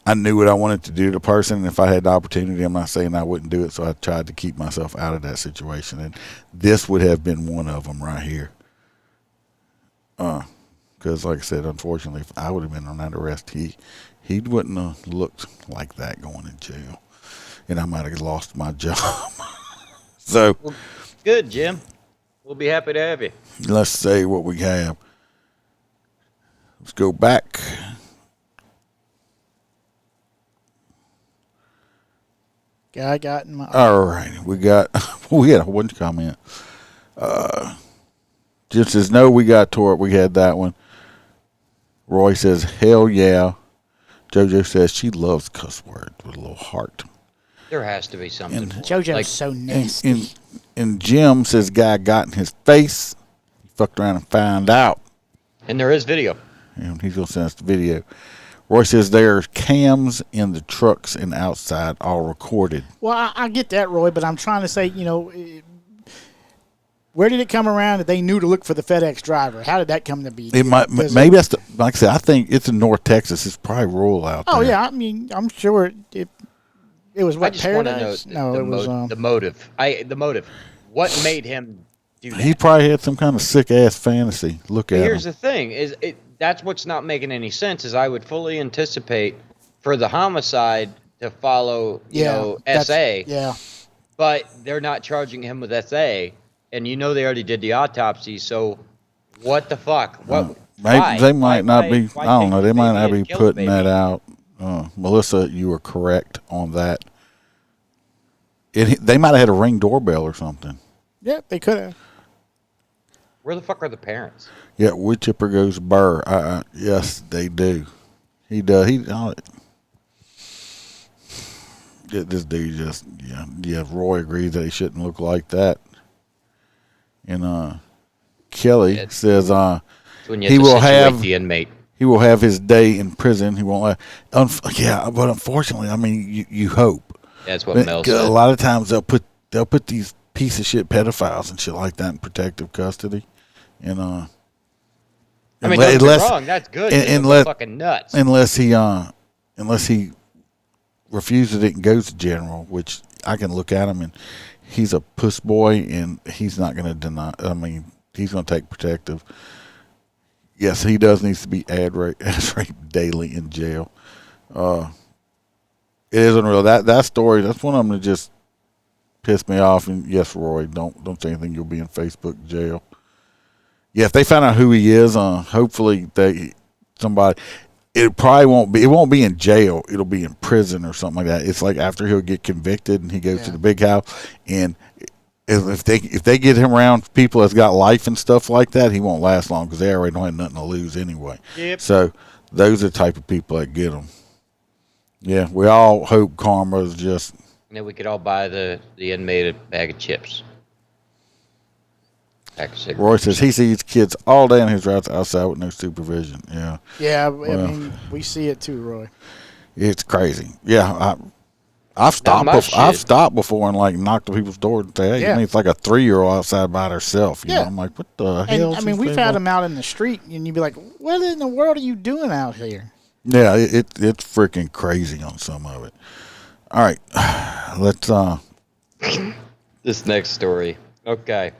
I knew what I wanted to do to the person. And if I had the opportunity, I'm not saying I wouldn't do it. So I tried to keep myself out of that situation. And this would have been one of them right here. Because like I said, unfortunately, if I would have been on that arrest, he wouldn't have looked like that going in jail. And I might have lost my job. So. Well, good, Jim. We'll be happy to have you. Let's say what we have. Let's go back. Guy got in my. All right, we had a whole bunch of comment. Just says no, we got tore up. We had that one. Roy says hell yeah. JoJo says she loves cuss words with a little heart. There has to be something. JoJo's so nasty. And Jim says guy got in his face. He fucked around and found out. And there is video. And he's going to send us the video. Roy says there's cams in the trucks and outside all recorded. Well, I get that, Roy, but I'm trying to say, where did it come around that they knew to look for the FedEx driver? How did that come to be? Maybe that's like I said, I think it's in North Texas. It's probably rural out there. Oh, yeah. I mean, I'm sure it was what, I just Paradise? Want to know the motive. The motive. What made him do that? He probably had some kind of sick-ass fantasy. Here's the thing. That's what's not making any sense is I would fully anticipate for the homicide to follow, SA. Yeah. But they're not charging him with SA. And they already did the autopsy. So what the fuck? They might not be, I don't know. They might not be putting that out. Melissa, you were correct on that. They might have had a Ring doorbell or something. Yeah, they could have. Where the fuck are the parents? Yeah, wood chipper goes burr. Yes, they do. He does. This dude just, Roy agrees that he shouldn't look like that. And Kelly says he will have the inmate. He will have his day in prison. He won't. But unfortunately, I mean, you hope. That's what Mel said. A lot of times they'll put these piece of shit pedophiles and shit like that in protective custody, and I mean, don't get me wrong, that's good. Unless fucking nuts. Unless he refuses it and goes to general, which I can look at him and he's a puss boy and he's not going to deny. I mean, he's going to take protective. Yes, he does needs to be ad raped daily in jail. It is unreal. That story, that's one of them that just pissed me off. And yes, Roy, don't say anything. You'll be in Facebook jail. Yeah, if they find out who he is, hopefully somebody. It probably won't be. It won't be in jail. It'll be in prison or something like that. It's like after he'll get convicted and he goes to the big house, and if they get him around people that's got life and stuff like that, he won't last long because they already don't have nothing to lose anyway. Yep. So those are the type of people that get him. Yeah, we all hope karma is just. And then we could all buy the inmate a bag of chips. Roy says he sees kids all day on his routes outside with no supervision. Yeah. Yeah, I mean, we see it too, Roy. It's crazy. Yeah, I've stopped before and like knocked on people's doors and say, "Hey, I mean, it's like a 3-year-old outside by herself." You know, I'm like, "What the hell?" I mean, we've had them out in the street, and you'd be like, "What in the world are you doing out here?" Yeah, it's freaking crazy on some of it. All right, let's this next story. Okay.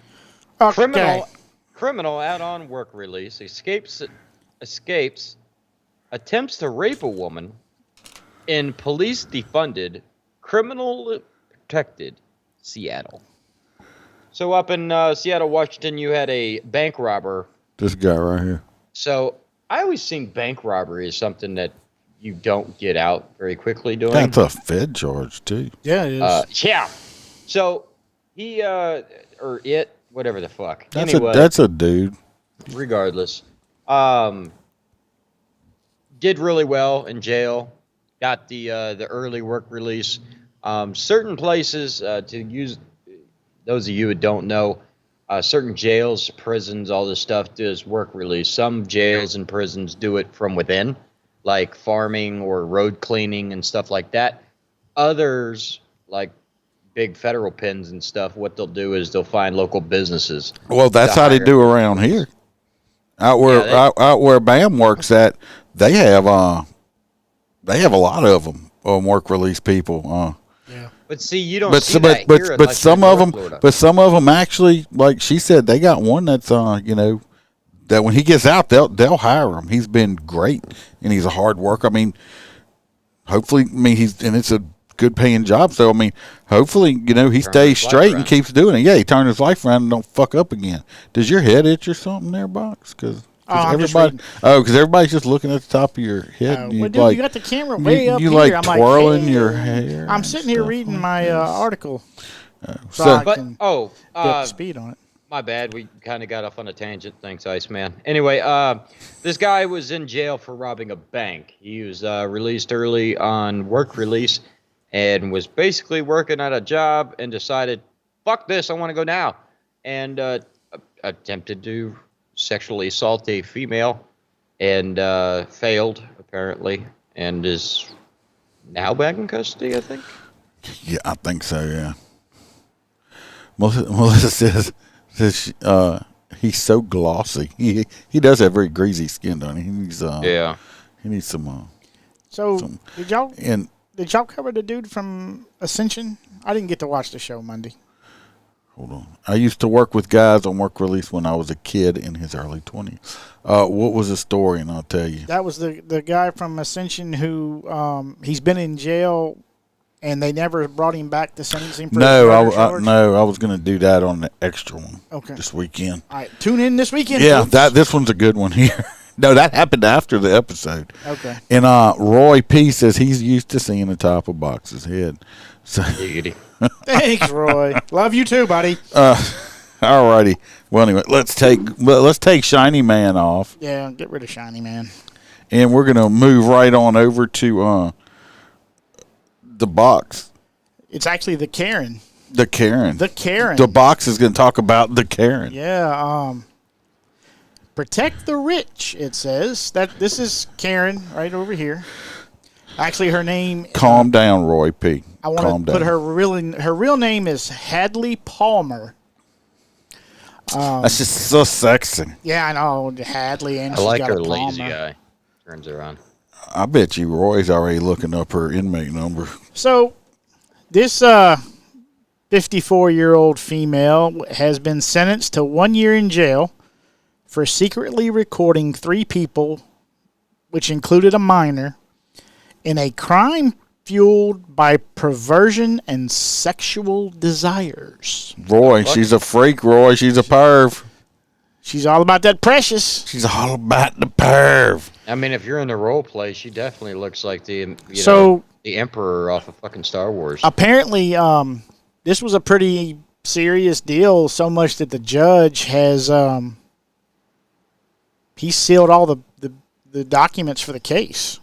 Criminal out on work release escapes attempts to rape a woman in police defunded criminal protected Seattle. So up in Seattle, Washington, you had a bank robber. This guy right here. So I always think bank robbery is something that you don't get out very quickly doing. That's a Fed charge too. Yeah, it is. Yeah. So he whatever the fuck. That's a dude. Regardless, did really well in jail. Got the early work release. Certain places to use. Those of you who don't know, certain jails, prisons, all this stuff does work release. Some jails and prisons do it from within, like farming or road cleaning and stuff like that. Others, like big federal pens and stuff, what they'll do is they'll find local businesses. Well, that's how they do around here. Out where Bam works at, they have a lot of them work release people. Yeah. But see, you don't see that here. But some of them actually, like she said, they got one that's that when he gets out, they'll hire him. He's been great and he's a hard worker. I mean, hopefully, it's a good paying job. So I mean, hopefully, he stays straight and keeps doing it. Yeah, he turned his life around and don't fuck up again. Does your head itch or something there, Box? Because everybody's just looking at the top of your head. You got the camera way up here. You like twirling your hair. I'm sitting here reading my article. Get speed on it. My bad. We kind of got off on a tangent. Thanks, Iceman. Anyway, this guy was in jail for robbing a bank. He was released early on work release and was basically working at a job and decided, fuck this, I want to go now. And attempted to sexually assault a female and failed, apparently, and is now back in custody, I think. Yeah, I think so, yeah. Melissa says he's so glossy. He does have very greasy skin, don't he? He needs some. Did y'all cover the dude from Ascension? I didn't get to watch the show Monday. Hold on. I used to work with guys on work release when I was a kid in his early 20s. What was the story? And I'll tell you. That was the guy from Ascension who he's been in jail. And they never brought him back to sentencing for I was going to do that on the extra one this weekend. All right, tune in this weekend. Yeah, this one's a good one here. No, that happened after the episode. Okay. And Roy P. says he's used to seeing the top of Box's head. So, thanks, Roy. Love you too, buddy. All righty. Well, anyway, let's take Shiny Man off. Yeah, get rid of Shiny Man. And we're going to move right on over to the Box. It's actually the Karen. The Karen. The Box is going to talk about the Karen. Yeah. Protect the rich. It says that this is Karen right over here. Actually, her name. Calm down, Roy P. I want to put her real name is Hadley Palmer. That's just so sexy. Yeah, I know, Hadley, and I like her lazy guy. Turns her on. I bet you Roy's already looking up her inmate number. So, this 54-year-old female has been sentenced to 1 year in jail for secretly recording 3 people, which included a minor, in a crime fueled by perversion and sexual desires. Roy, she's a freak, Roy. She's a perv. She's all about that precious. She's all about the perv. I mean, if you're in the role play, she definitely looks like the Emperor off of fucking Star Wars. Apparently, this was a pretty serious deal, so much that the judge has he sealed all the documents for the case.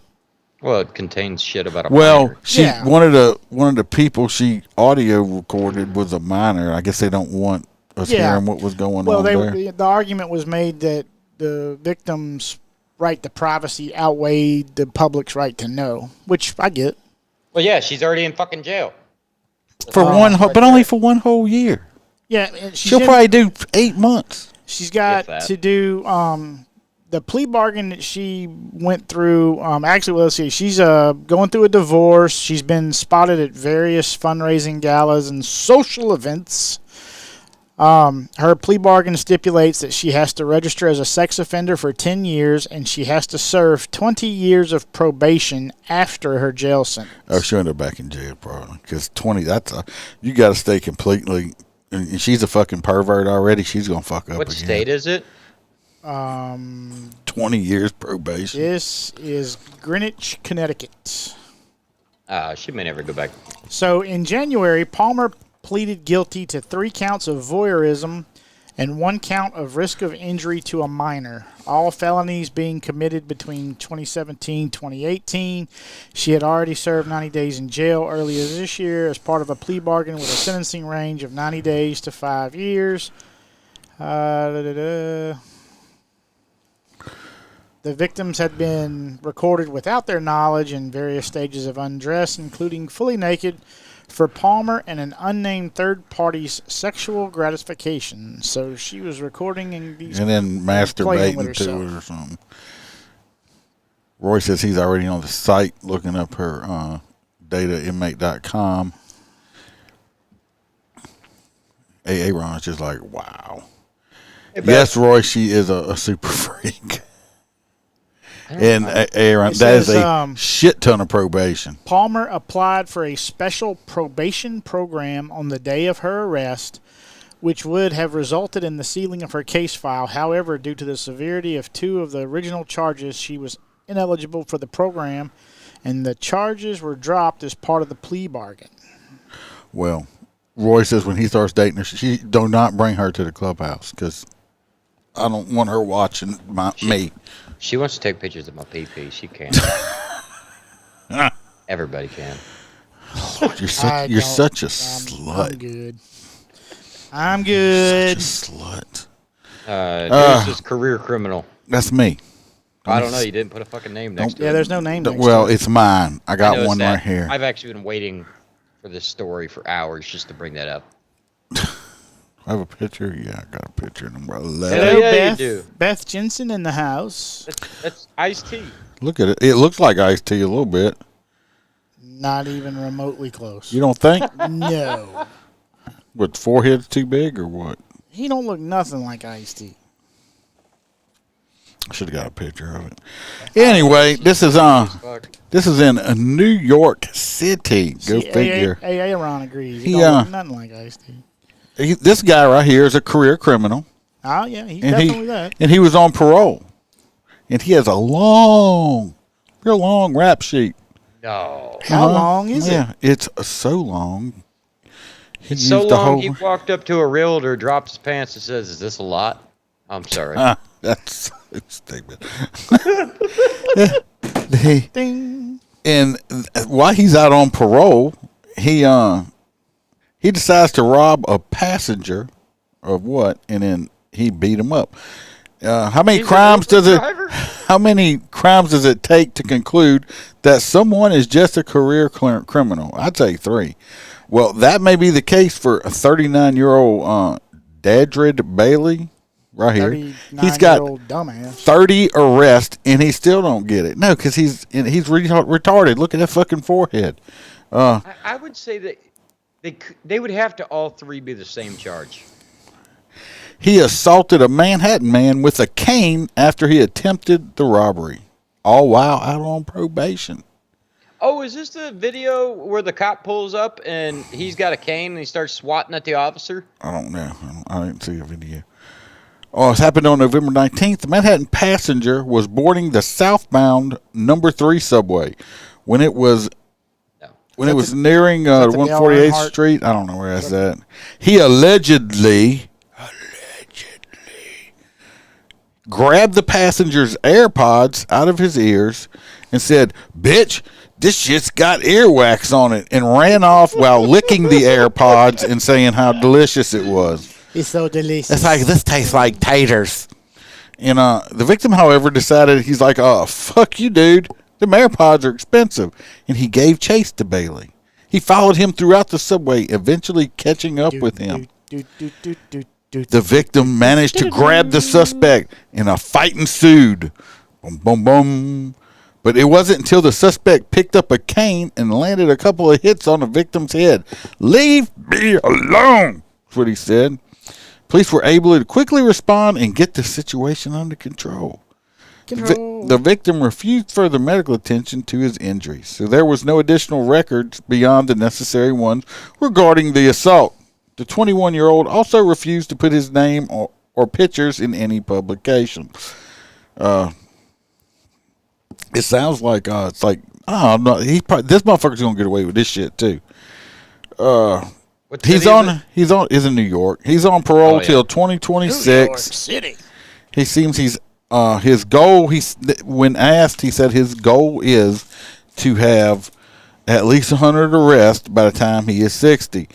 Well, it contains shit about a Well, minor. one of the people she audio recorded was a minor. I guess they don't want us hearing what was going on there. The argument was made that the victim's right to privacy outweighed the public's right to know, which I get. Well, yeah, she's already in fucking jail. For only for one whole year. Yeah, she'll probably do 8 months. She's got to do the plea bargain that she went through. Actually, let's see. She's going through a divorce. She's been spotted at various fundraising galas and social events. Her plea bargain stipulates that she has to register as a sex offender for 10 years and she has to serve 20 years of probation after her jail sentence. Oh, she'll end up back in jail probably because 20. You got to stay completely. And she's a fucking pervert already. She's gonna fuck up. What again. state is it? 20 years probation. This is Greenwich, Connecticut. She may never go back. So in January, Palmer pleaded guilty to 3 counts of voyeurism and 1 count of risk of injury to a minor, all felonies being committed between 2017 and 2018. She had already served 90 days in jail earlier this year as part of a plea bargain with a sentencing range of 90 days to 5 years. The victims had been recorded without their knowledge in various stages of undress, including fully naked, for Palmer and an unnamed third party's sexual gratification. So she was recording and then masturbating to it or something. Roy says he's already on the site looking up her datainmate.com. AA Ron's just like, wow. Hey, yes, Roy, she is a super freak. And Aaron, that is a shit ton of probation. Palmer applied for a special probation program on the day of her arrest, which would have resulted in the sealing of her case file. However, due to the severity of 2 of the original charges, she was ineligible for the program, and the charges were dropped as part of the plea bargain. Well, Roy says when he starts dating her, she do not bring her to the clubhouse because I don't want her watching me. She wants to take pictures of my pee-pee. She can. Everybody can. Lord, you're such a slut. I'm good. Such a slut. This is career criminal. That's me. I don't know. You didn't put a fucking name next to it. Yeah, there's no name next to it. Well, it's mine. I got one right here. I've actually been waiting for this story for hours just to bring that up. I have a picture. Yeah, I got a picture of him. Hello, Beth. You do. Beth Jensen in the house. That's Ice-T. Look at it. It looks like Ice-T a little bit. Not even remotely close. You don't think? No. What, forehead's too big or what? He don't look nothing like Ice-T. I should have got a picture of it. Anyway, this is in New York City. Go figure. Aaron agrees. He don't look nothing like Ice-T. This guy right here is a career criminal. Oh, yeah, he's definitely that. And he was on parole. And he has a real long rap sheet. No. How long is it? Yeah, it's so long. It's so long he walked up to a realtor, dropped his pants, and says, "Is this a lot?" I'm sorry. That's so stupid. Ding. And while he's out on parole, he decides to rob a passenger of what, and then he beat him up. How many crimes does it take to conclude that someone is just a career criminal? I'd say 3. Well, that may be the case for a 39-year-old Dadrid Bailey right here. He's got dumbass. 30 arrests, and he still don't get it. No, because he's retarded. Look at that fucking forehead. I would say that they would have to all 3 be the same charge. He assaulted a Manhattan man with a cane after he attempted the robbery, all while out on probation. Oh, is this the video where the cop pulls up and he's got a cane and he starts swatting at the officer? I don't know. I didn't see a video. Oh, it happened on November 19th. The Manhattan passenger was boarding the southbound number 3 subway when it was nearing 148th Street. I don't know where that's at. He allegedly grabbed the passenger's AirPods out of his ears and said, "Bitch, this shit's got earwax on it," and ran off while licking the AirPods and saying how delicious it was. It's so delicious. It's like, this tastes like taters. And the victim, however, decided, he's like, "Oh, fuck you, dude. The AirPods are expensive." And he gave chase to Bailey. He followed him throughout the subway, eventually catching up with him. The victim managed to grab the suspect, and a fight ensued. Boom, boom, boom. But it wasn't until the suspect picked up a cane and landed a couple of hits on the victim's head. "Leave me alone," that's what he said. Police were able to quickly respond and get the situation under control. The victim refused further medical attention to his injuries, so there was no additional records beyond the necessary ones regarding the assault. The 21-year-old also refused to put his name or pictures in any publication. It sounds like it's like, oh no, this motherfucker's gonna get away with this shit too. He's in New York. He's on parole till 2026. New York City. He seems his goal. When asked, he said his goal is to have at least 100 arrests by the time he is 60.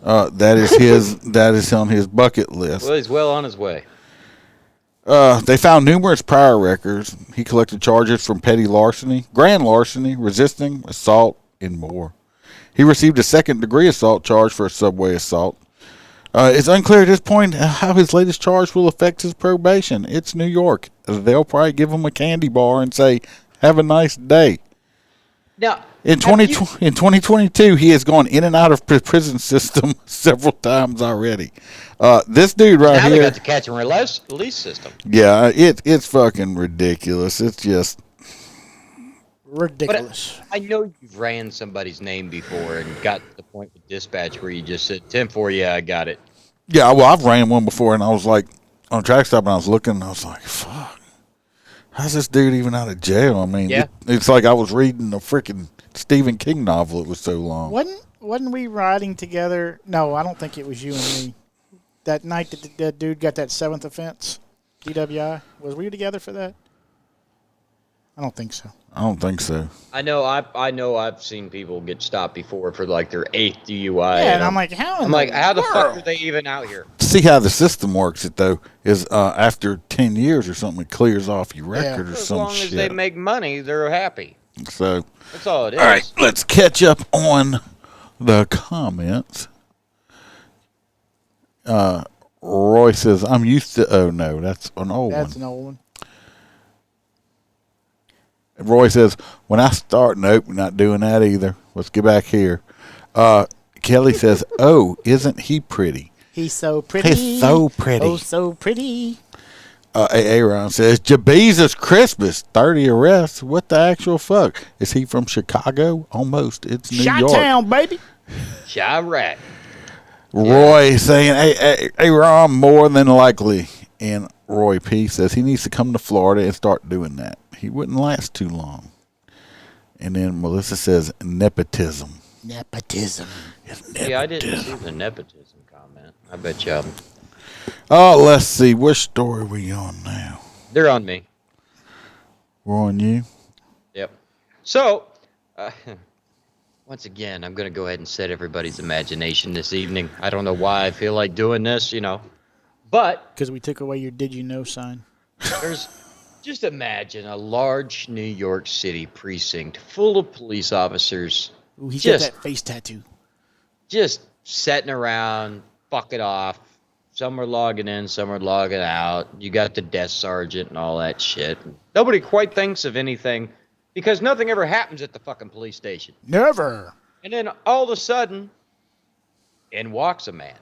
That is on his bucket list. Well, he's well on his way. They found numerous prior records. He collected charges from petty larceny, grand larceny, resisting, assault, and more. He received a second-degree assault charge for a subway assault. It's unclear at this point how his latest charge will affect his probation. It's New York. They'll probably give him a candy bar and say, "Have a nice day." Now, in 2022, he has gone in and out of the prison system several times already. This dude right now here. They got the catch and release system. Yeah, it's fucking ridiculous. It's just ridiculous. But I know you've ran somebody's name before and got to the point with dispatch where you just said 10-4, yeah, I got it. Yeah, well, I've ran one before, and I was like, on a track stop, and I was looking, and I was like, fuck, how's this dude even out of jail? I mean, it's like I was reading a freaking Stephen King novel. It was so long. Wasn't we riding together? No, I don't think it was you and me. That night that the dude got that 7th offense, DWI. Was we together for that? I don't think so. I don't think so. I know I've seen people get stopped before for like their 8th DUI. Yeah, and I'm like, how the fuck are they even out here? See how the system works, is after 10 years or something, it clears off your record or some shit. As long as they make money, they're happy. So that's all it is. All right, let's catch up on the comments. Roy says, "I'm used to." Oh no, that's an old one. That's an old one. Roy says, "When I start, nope, not doing that either. Let's get back here." Kelly says, "Oh, isn't he pretty? He's so pretty. He's so pretty. Oh, so pretty." Aaron says, "Jesus Christmas, 30 arrests. What the actual fuck? Is he from Chicago? Almost. It's New York. Chi-town, baby. Chirac." Roy saying, hey, Ron, more than likely." And Roy P says he needs to come to Florida and start doing that. He wouldn't last too long. And then Melissa says, nepotism. Nepotism. Yeah, I didn't see the nepotism comment. I bet you. Oh, let's see. Which story are we on now? They're on me. We're on you? Yep. So, once again, I'm going to go ahead and set everybody's imagination this evening. I don't know why I feel like doing this, but because we took away your "Did you know" sign. Just imagine a large New York City precinct full of police officers. Ooh, he got that face tattoo. Just sitting around, fuck it off. Some are logging in, some are logging out. You got the desk sergeant and all that shit. Nobody quite thinks of anything because nothing ever happens at the fucking police station. Never. And then all of a sudden, in walks a man.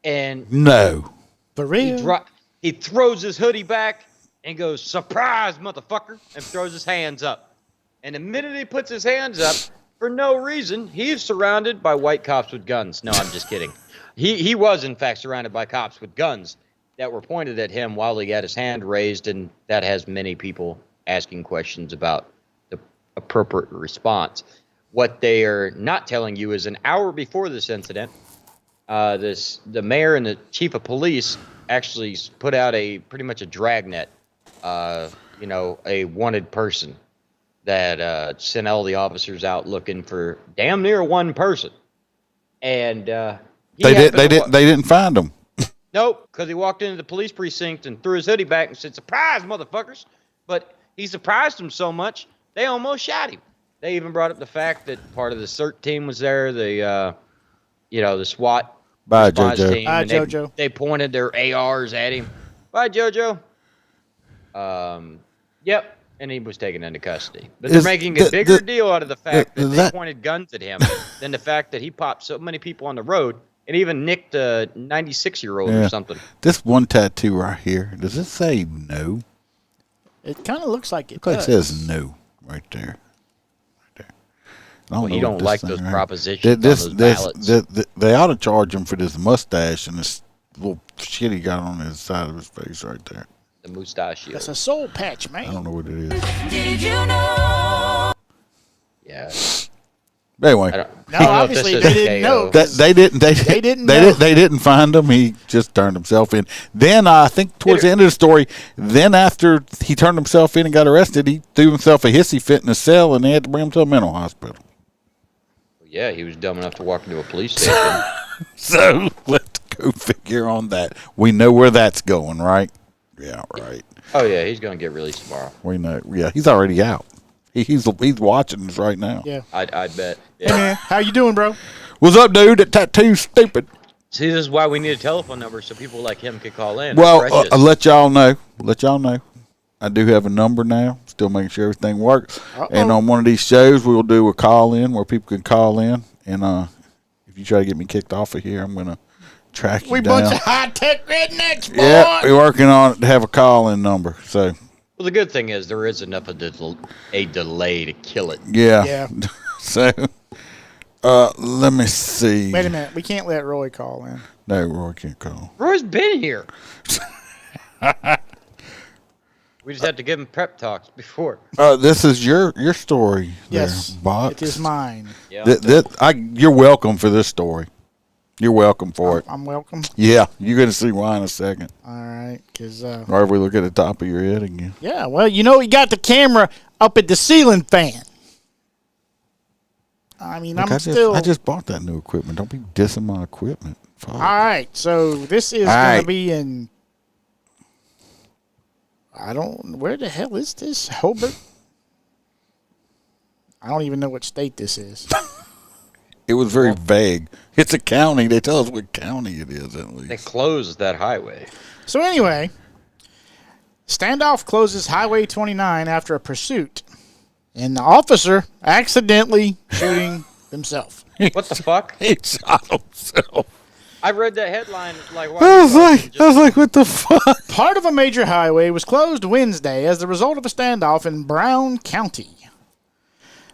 And no. For real? He throws his hoodie back and goes, "Surprise, motherfucker," and throws his hands up. And the minute he puts his hands up, for no reason, he's surrounded by white cops with guns. No, I'm just kidding. He was, in fact, surrounded by cops with guns that were pointed at him while he had his hand raised, and that has many people asking questions about the appropriate response. What they are not telling you is an hour before this incident, the mayor and the chief of police actually put out pretty much a dragnet a wanted person that sent all the officers out looking for damn near one person, and they didn't find him. Nope, because he walked into the police precinct and threw his hoodie back and said, "Surprise, motherfuckers!" But he surprised them so much they almost shot him. They even brought up the fact that part of the CERT team was there, the SWAT response JoJo. team, and JoJo. they pointed their ARs at him. Bye, JoJo. Yep, and he was taken into custody. But they're making a bigger deal out of the fact that they pointed guns at him than the fact that he popped so many people on the road and even nicked a 96-year-old or something. This one tattoo right here, does it say no? It kind of looks like it It does. says no right there. Well, he don't like those propositions on those ballots. They ought to charge him for this mustache and this little shit he got on his side of his face right there. The mustachio. That's a soul patch, man. I don't know what it is. Did you know? Yeah. But anyway, No, obviously they didn't know. They didn't find him. He just turned himself in. Then I think towards the end of the story, then after he turned himself in and got arrested, he threw himself a hissy fit in a cell and they had to bring him to a mental hospital. Yeah, he was dumb enough to walk into a police station. So let's go figure on that. We know where that's going, right? Yeah, right. Oh yeah, he's gonna get released tomorrow. We know. Yeah, he's already out. He's watching us right now. Yeah. I bet. Yeah. Hey man, how you doing, bro? What's up, dude? That tattoo's stupid. See, this is why we need a telephone number so people like him can call in. Well, I'll let y'all know. I do have a number now. Still making sure everything works. And on one of these shows, we'll do a call in where people can call in. And if you try to get me kicked off of here, I'm gonna track you We down. bunch of high tech rednecks, boy. Yeah, we're working on it to have a call in number. So. Well, the good thing is there is enough of a delay to kill it. Yeah. Yeah. So, let me see. Wait a minute, we can't let Roy call in. No, Roy can't call. Roy's been here. We just have to give him prep talks before. This is your story. Yes, there, Box. it is mine. Yeah. You're welcome for this story. You're welcome for it. I'm welcome. Yeah, you're going to see why in a second. All right, because or if we look at the top of your head again. yeah, well, you got the camera up at the ceiling fan. I mean, Look, I just bought that new equipment. Don't be dissing my equipment. Fuck. All right, so this is going to be in. Where the hell is this? Hobart? I don't even know what state this is. It was very vague. It's a county. They tell us what county it is, at least. They closed that highway. So anyway, standoff closes Highway 29 after a pursuit, and the officer accidentally shooting himself. What the fuck? He shot himself. I read that headline like. I was like, what the fuck? Part of a major highway was closed Wednesday as the result of a standoff in Brown County.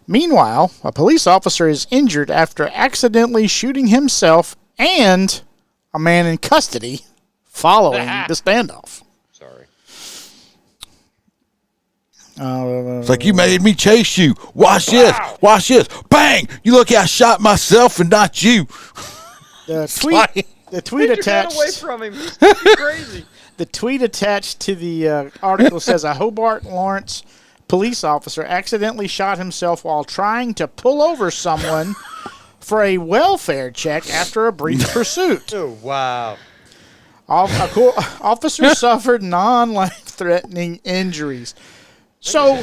Meanwhile, a police officer is injured after accidentally shooting himself and a man in custody following the standoff. Sorry. It's like, you made me chase you. Watch this. Watch this. Bang! You look, I shot myself and not you. The tweet attached. Away from him. He's crazy. The tweet attached to the article says a Hobart Lawrence police officer accidentally shot himself while trying to pull over someone for a welfare check after a brief pursuit. Oh, wow. Officer suffered non-life-threatening injuries. So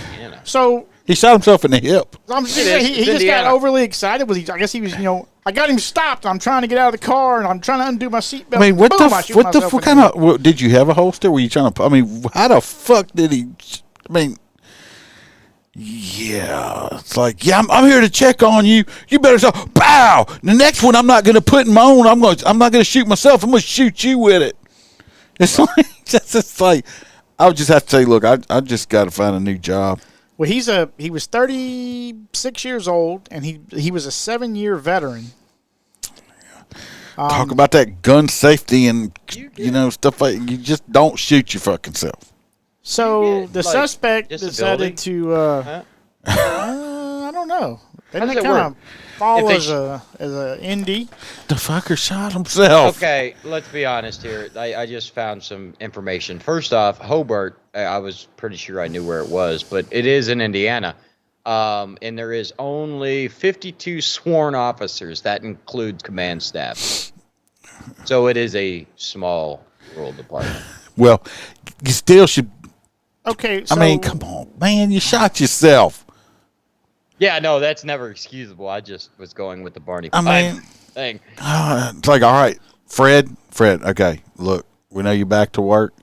he shot himself in the hip. He just got overly excited. I guess he was, I got him stopped. I'm trying to get out of the car, and I'm trying to undo my seatbelt. I mean, what kind of, did you have a holster? Were you trying to, how the fuck did he, yeah, it's like, yeah, I'm here to check on you. You better stop. Bow. The next one I'm not going to put in my own. I'm not going to shoot myself. I'm going to shoot you with it. It's like, I would just have to say, look, I just got to find a new job. Well, he was 36 years old, and he was a 7-year veteran. Talk about that gun safety and stuff like, you just don't shoot your fucking self. So the suspect decided to, I don't know. Didn't does it it kind work? of fall If as a indie? The fucker shot himself. Okay, let's be honest here. I just found some information. First off, Hobart, I was pretty sure I knew where it was, but it is in Indiana. And there is only 52 sworn officers. That includes command staff. So it is a small rural department. Well, you still should. Okay, so I mean, come on, man. You shot yourself. Yeah, no, that's never excusable. I just was going with the Barney I Fife mean, thing. It's like, all right, Fred. Okay, look, we know you back to work.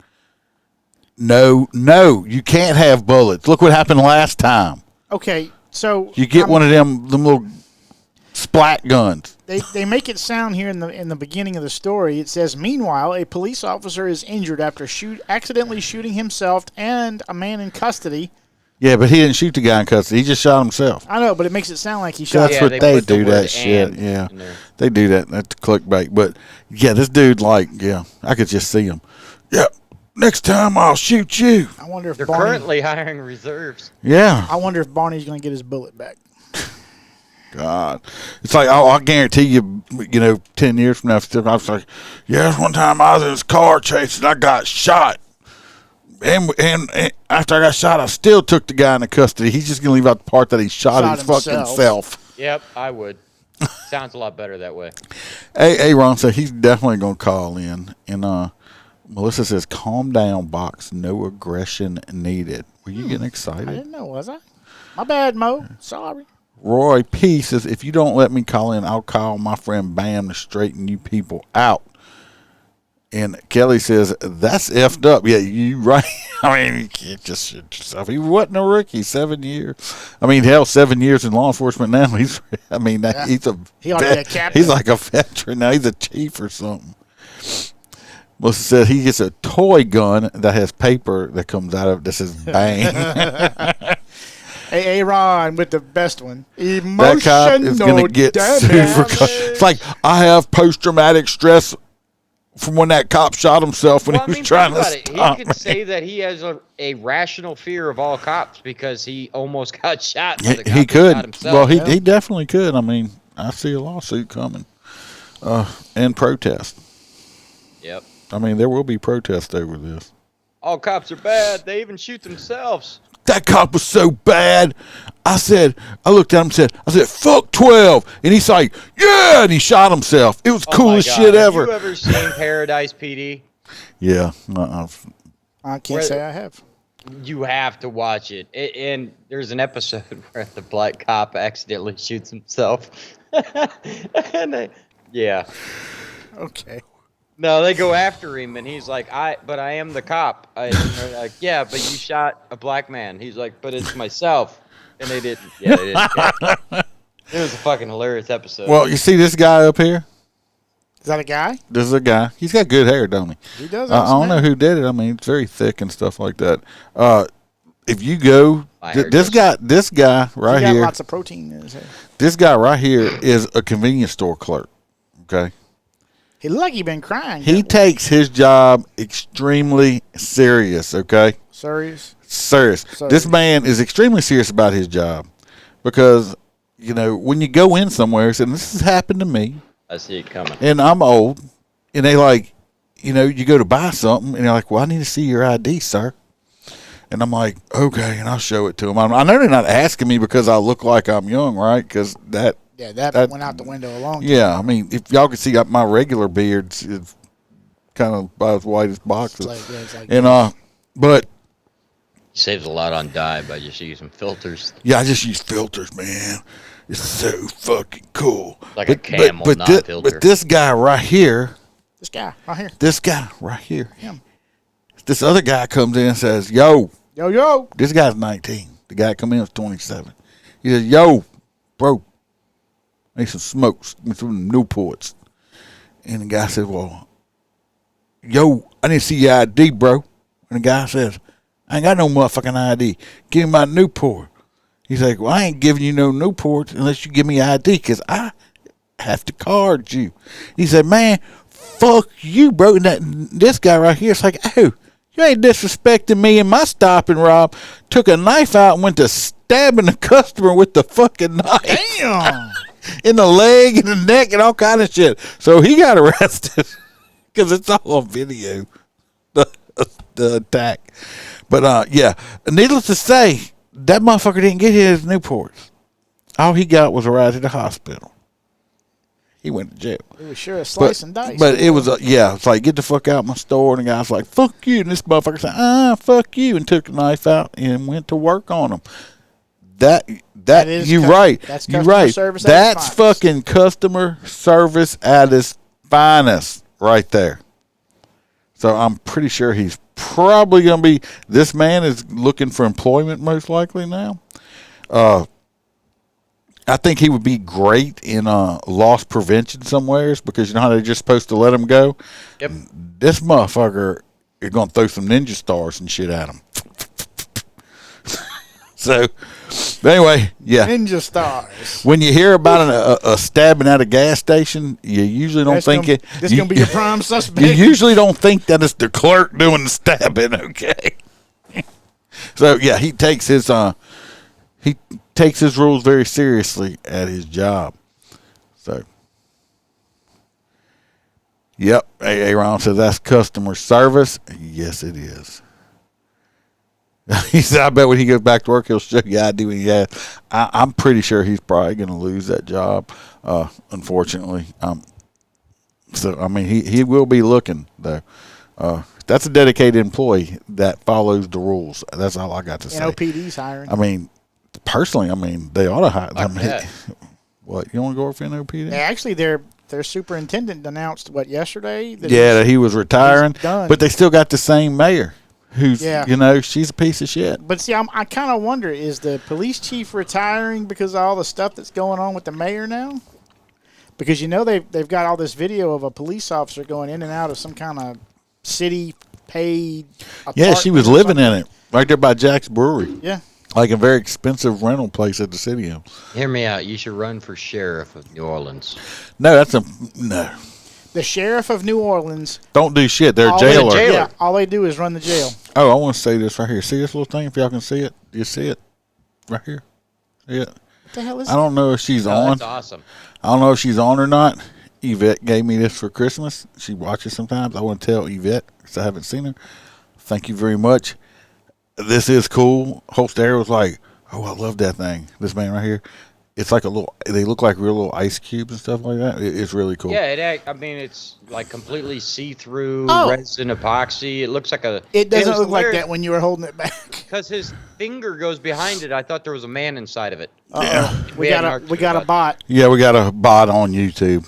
No, you can't have bullets. Look what happened last time. Okay, so You get one of them little splat guns. They make it sound here in the beginning of the story. It says, meanwhile, a police officer is injured after accidentally shooting himself and a man in custody. Yeah, but he didn't shoot the guy in custody. He just shot himself. I know, but it makes it sound like he shot. That's what they do. That shit. Yeah, they do that. That's clickbait. But yeah, this dude, I could just see him. Yeah, next time I'll shoot you. I wonder if They're Barney, currently hiring reserves. Yeah. I wonder if Barney's going to get his bullet back. God, it's like I guarantee you, 10 years from now, I was like, yeah, one time I was in this car chase and I got shot, and after I got shot, I still took the guy into custody. He's just gonna leave out the part that he shot his fucking self. Yep, I would. Sounds a lot better that way. Hey, Ron said he's definitely gonna call in, and Melissa says, "Calm down, box. No aggression needed." Were you getting excited? I didn't know, was I? My bad, Mo. Sorry. Roy P says, if you don't let me call in, I'll call my friend Bam to straighten you people out. And Kelly says, that's effed up. Yeah, you right. I mean, you can't just shit yourself. He wasn't a rookie, 7 years. I mean, hell, 7 years in law enforcement now. He's a he ought to be a captain. He's like a veteran now. He's a chief or something. Melissa said he gets a toy gun that has paper that comes out of it that says bang. Hey, Ron with the best one. That cop is going to get sued for. It's like, I have post-traumatic stress from when that cop shot himself when he was trying to stop He could say that he has a rational fear of all cops because he almost got shot. By the cop he could. Shot himself. Well, he definitely could. I mean, I see a lawsuit coming and protest. Yep. I mean, there will be protest over this. All cops are bad. They even shoot themselves. That cop was so bad. I looked at him and said, fuck 12. And he's like, yeah. And he shot himself. It was the coolest shit ever. Have you ever seen Paradise PD? Yeah. I can't say I have. You have to watch it. And there's an episode where the black cop accidentally shoots himself. Yeah. Okay. No, they go after him, and he's like, I am the cop. And they're like, yeah, but you shot a black man. He's like, but it's myself. And they didn't. Yeah, they didn't care. It was a fucking hilarious episode. Well, you see this guy up here? Is that a guy? This is a guy. He's got good hair, don't he? He does. I don't know who did it. I mean, it's very thick and stuff like that. If you go, this guy right here. Lots of protein in his hair. This guy right here is a convenience store clerk. Okay. He looked like he been crying. He takes his job extremely serious. Okay. Serious. This man is extremely serious about his job because, when you go in somewhere, and this has happened to me. I see it coming. And I'm old, and they like, you go to buy something, and they're like, well, I need to see your ID, sir. And I'm like, okay, and I'll show it to them. I know they're not asking me because I look like I'm young, right? Because that went out the window a long time. Yeah, I mean, if y'all could see my regular beard, it's kind of about as white as boxes. But he saves a lot on dye by just using filters. Yeah, I just use filters, man. It's so fucking cool. Like a camel, not filter. But this guy right here. This guy right here. Him. This other guy comes in and says, yo. This guy's 19. The guy come in was 27. He says, yo, bro. I need some smokes, some Newports. And the guy says, well, yo, I need to see your ID, bro. And the guy says, I ain't got no motherfucking ID. Give me my Newport. He's like, well, I ain't giving you no Newports unless you give me ID because I have to card you. He said, man, fuck you, bro. And this guy right here is like, oh, You ain't disrespecting me in my stop and rob. Took a knife out and went to stabbing the customer with the fucking knife. Damn. In the leg and the neck and all kind of shit. So he got arrested because it's all on video, the attack. But, yeah, needless to say, that motherfucker didn't get his Newports. All he got was a ride to the hospital. He went to jail. It was sure a slice and dice. But it was, it's like, get the fuck out of my store. And the guy's like, fuck you. And this motherfucker said, fuck you. And took the knife out and went to work on him. You're right. That's you're customer right. service at That's its finest. fucking customer service at its finest right there. So I'm pretty sure he's probably going to be, this man is looking for employment most likely now. I think he would be great in loss prevention somewheres because you know how they're just supposed to let him go? Yep. This motherfucker is going to throw some ninja stars and shit at him. So, but anyway, yeah. Ninja stars. When you hear about a stabbing at a gas station, you usually don't think it. This going to be your prime suspect. You usually don't think that it's the clerk doing the stabbing, okay? So, yeah, he takes his rules very seriously at his job. So, yep, Aaron says that's customer service. Yes, it is. He said, I bet when he goes back to work, he'll show you ID when he has. I'm pretty sure he's probably going to lose that job, unfortunately. So, I mean, he will be looking, though. That's a dedicated employee that follows the rules. That's all I got to say. NOPD's hiring. I mean, personally, they ought to hire. Like What, you want to go over for NOPD? Yeah, actually, their superintendent announced, yesterday? That he was retiring. Done. But they still got the same mayor. Who's, she's a piece of shit. But see, I kind of wonder, is the police chief retiring because of all the stuff that's going on with the mayor now? Because, they've got all this video of a police officer going in and out of some kind of city paid apartment. Yeah, she was living in it right there by Jack's Brewery. Yeah. Like a very expensive rental place at the city. Hear me out. You should run for sheriff of New Orleans. No, no. The sheriff of New Orleans. Don't do shit. They're a jailer. Yeah, all they do is run the jail. Oh, I want to say this right here. See this little thing? If y'all can see it. Do you see it? Right here. Yeah. What the hell is I don't know if she's on. That's awesome. I don't know if she's on or not. Yvette gave me this for Christmas. She watches sometimes. I want to tell Yvette because I haven't seen her. Thank you very much. This is cool. Holster was like, oh, I love that thing. This man right here. It's like they look like real little ice cubes and stuff like that. It's really cool. Yeah, it's like completely see-through resin epoxy. It looks like It doesn't look like that when you were holding it back. Because his finger goes behind it. I thought there was a man inside of it. Yeah. We got a bot. Yeah, we got a bot on YouTube.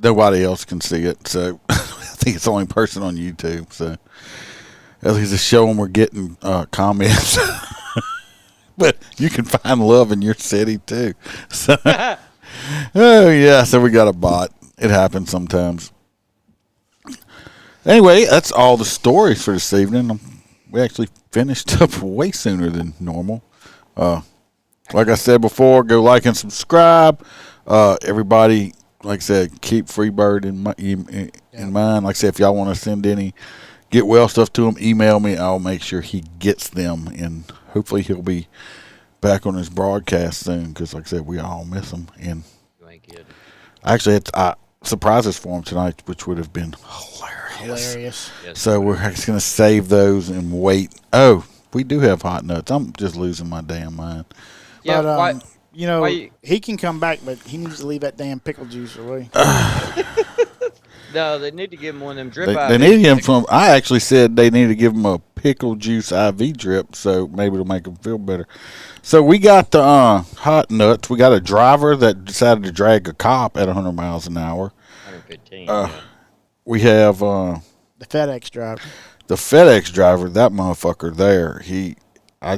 Nobody else can see it. So I think it's the only person on YouTube. So at least to show them we're getting comments. But you can find love in your city too. So, so we got a bot. It happens sometimes. Anyway, that's all the stories for this evening. We actually finished up way sooner than normal. Like I said before, go like and subscribe. Everybody, like I said, keep Freebird in mind. Like I said, if y'all want to send any get well stuff to him, email me. I'll make sure he gets them, and hopefully he'll be back on his broadcast soon because, like I said, we all miss him. And I actually had surprises for him tonight, which would have been hilarious. Yes, so we're just going to save those and wait. Oh, we do have hot nuts. I'm just losing my damn mind. Yeah, but, he can come back, but he needs to leave that damn pickle juice away. No, they need to give him one of them drip IVs. They need him from. I actually said they need to give him a pickle juice IV drip, so maybe it'll make him feel better. So we got the hot nuts. We got a driver that decided to drag a cop at 100 miles an hour. 115. We have the FedEx driver. The FedEx driver, that motherfucker there. I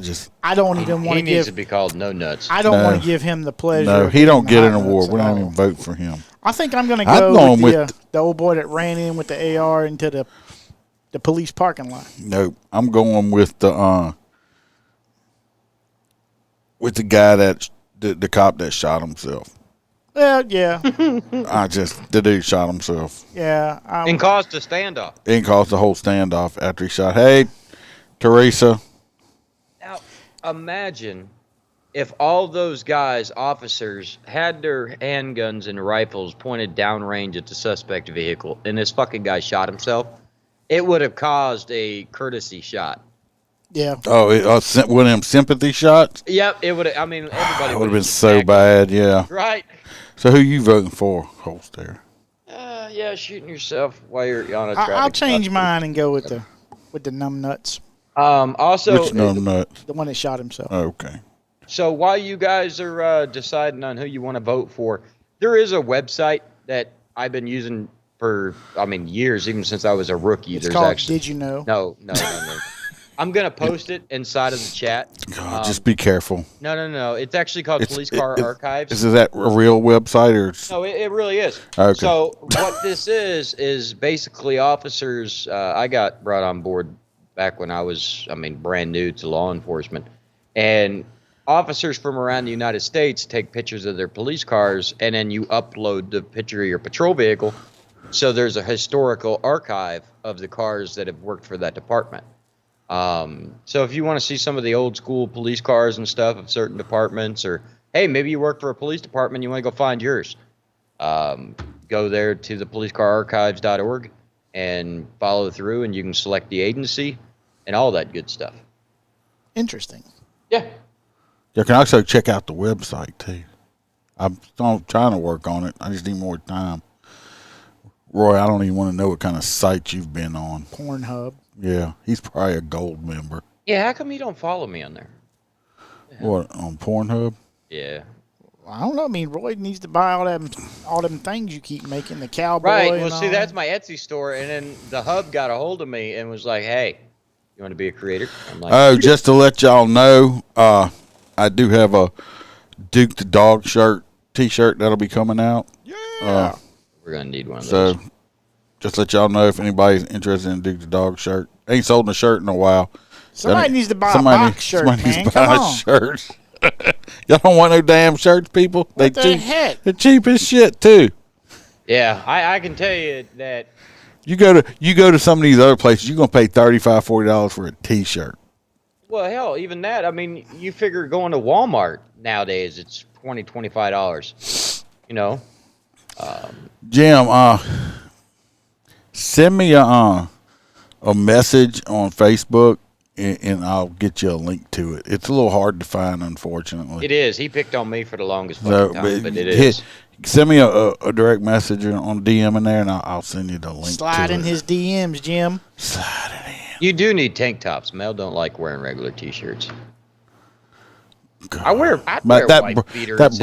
don't even want to give. He needs to be called No Nuts. I don't want to give him the pleasure. No, he don't get an award. We don't even vote for him. I think I'm going to go with the old boy that ran in with the AR into the police parking lot. Nope, I'm going with the guy that the cop that shot himself. Well, yeah. The dude shot himself. Yeah. And caused a standoff. It caused the whole standoff after he shot. Hey, Teresa. Now, imagine if all those guys, officers, had their handguns and rifles pointed downrange at the suspect vehicle, and this fucking guy shot himself. It would have caused a courtesy shot. Yeah. Oh, one of them sympathy shots? Yep, it would have. I mean, everybody would have been so bad, yeah. Right. So who you voting for, Holster? Yeah, shooting yourself while you're on a traffic I'll change stop. mine and go with the numb nuts. Also, which numb nuts? The one that shot himself. Okay. So while you guys are deciding on who you want to vote for, there is a website that I've been using for, years, even since I was a rookie. It's called Did You Know? No. I'm going to post it inside of the chat. God, just be careful. No. It's actually called Police Car Archives. Is that a real website? Or? No, it really is. Okay. So what this is basically officers. I got brought on board back when I was, brand new to law enforcement. And officers from around the United States take pictures of their police cars, and then you upload the picture of your patrol vehicle. So there's a historical archive of the cars that have worked for that department. So if you want to see some of the old school police cars and stuff of certain departments, or hey, maybe you work for a police department, you want to go find yours, go there to the policecararchives.org and follow through, and you can select the agency and all that good stuff. Interesting. Yeah. You can also check out the website too. I'm trying to work on it. I just need more time. Roy, I don't even want to know what kind of sites you've been on. Pornhub. Yeah, he's probably a gold member. Yeah, how come you don't follow me on there? Yeah. What, on Pornhub? Yeah. I don't know. Roy needs to buy all them things you keep making. The cowboy. Right. Well, see, all. that's my Etsy store, and then the hub got a hold of me and was like, "Hey, you want to be a creator?" I'm like, just to let y'all know, I do have a Duke the Dog T-shirt that'll be coming out. Yeah. We're gonna need one of those. So, just let y'all know if anybody's interested in Duke the Dog shirt. Ain't sold a shirt in a while. Somebody needs to buy a box shirt, man. Somebody needs to buy a shirt. Y'all don't want no damn shirts, people. What the heck? They're cheap as shit too. Yeah, I can tell you that. You go to some of these other places, you're gonna pay $35, $40 for a T-shirt. Well, hell, even that. You figure going to Walmart nowadays, it's $20, $25. You know. Jim, send me a message on Facebook, and I'll get you a link to it. It's a little hard to find, unfortunately. It is. He picked on me for the longest fucking time, but it is. Send me a direct message on DM in there, and I'll send you the link. Slide in his DMs, Jim. Slide it in. You do need tank tops. Mel don't like wearing regular T-shirts. God. I wear that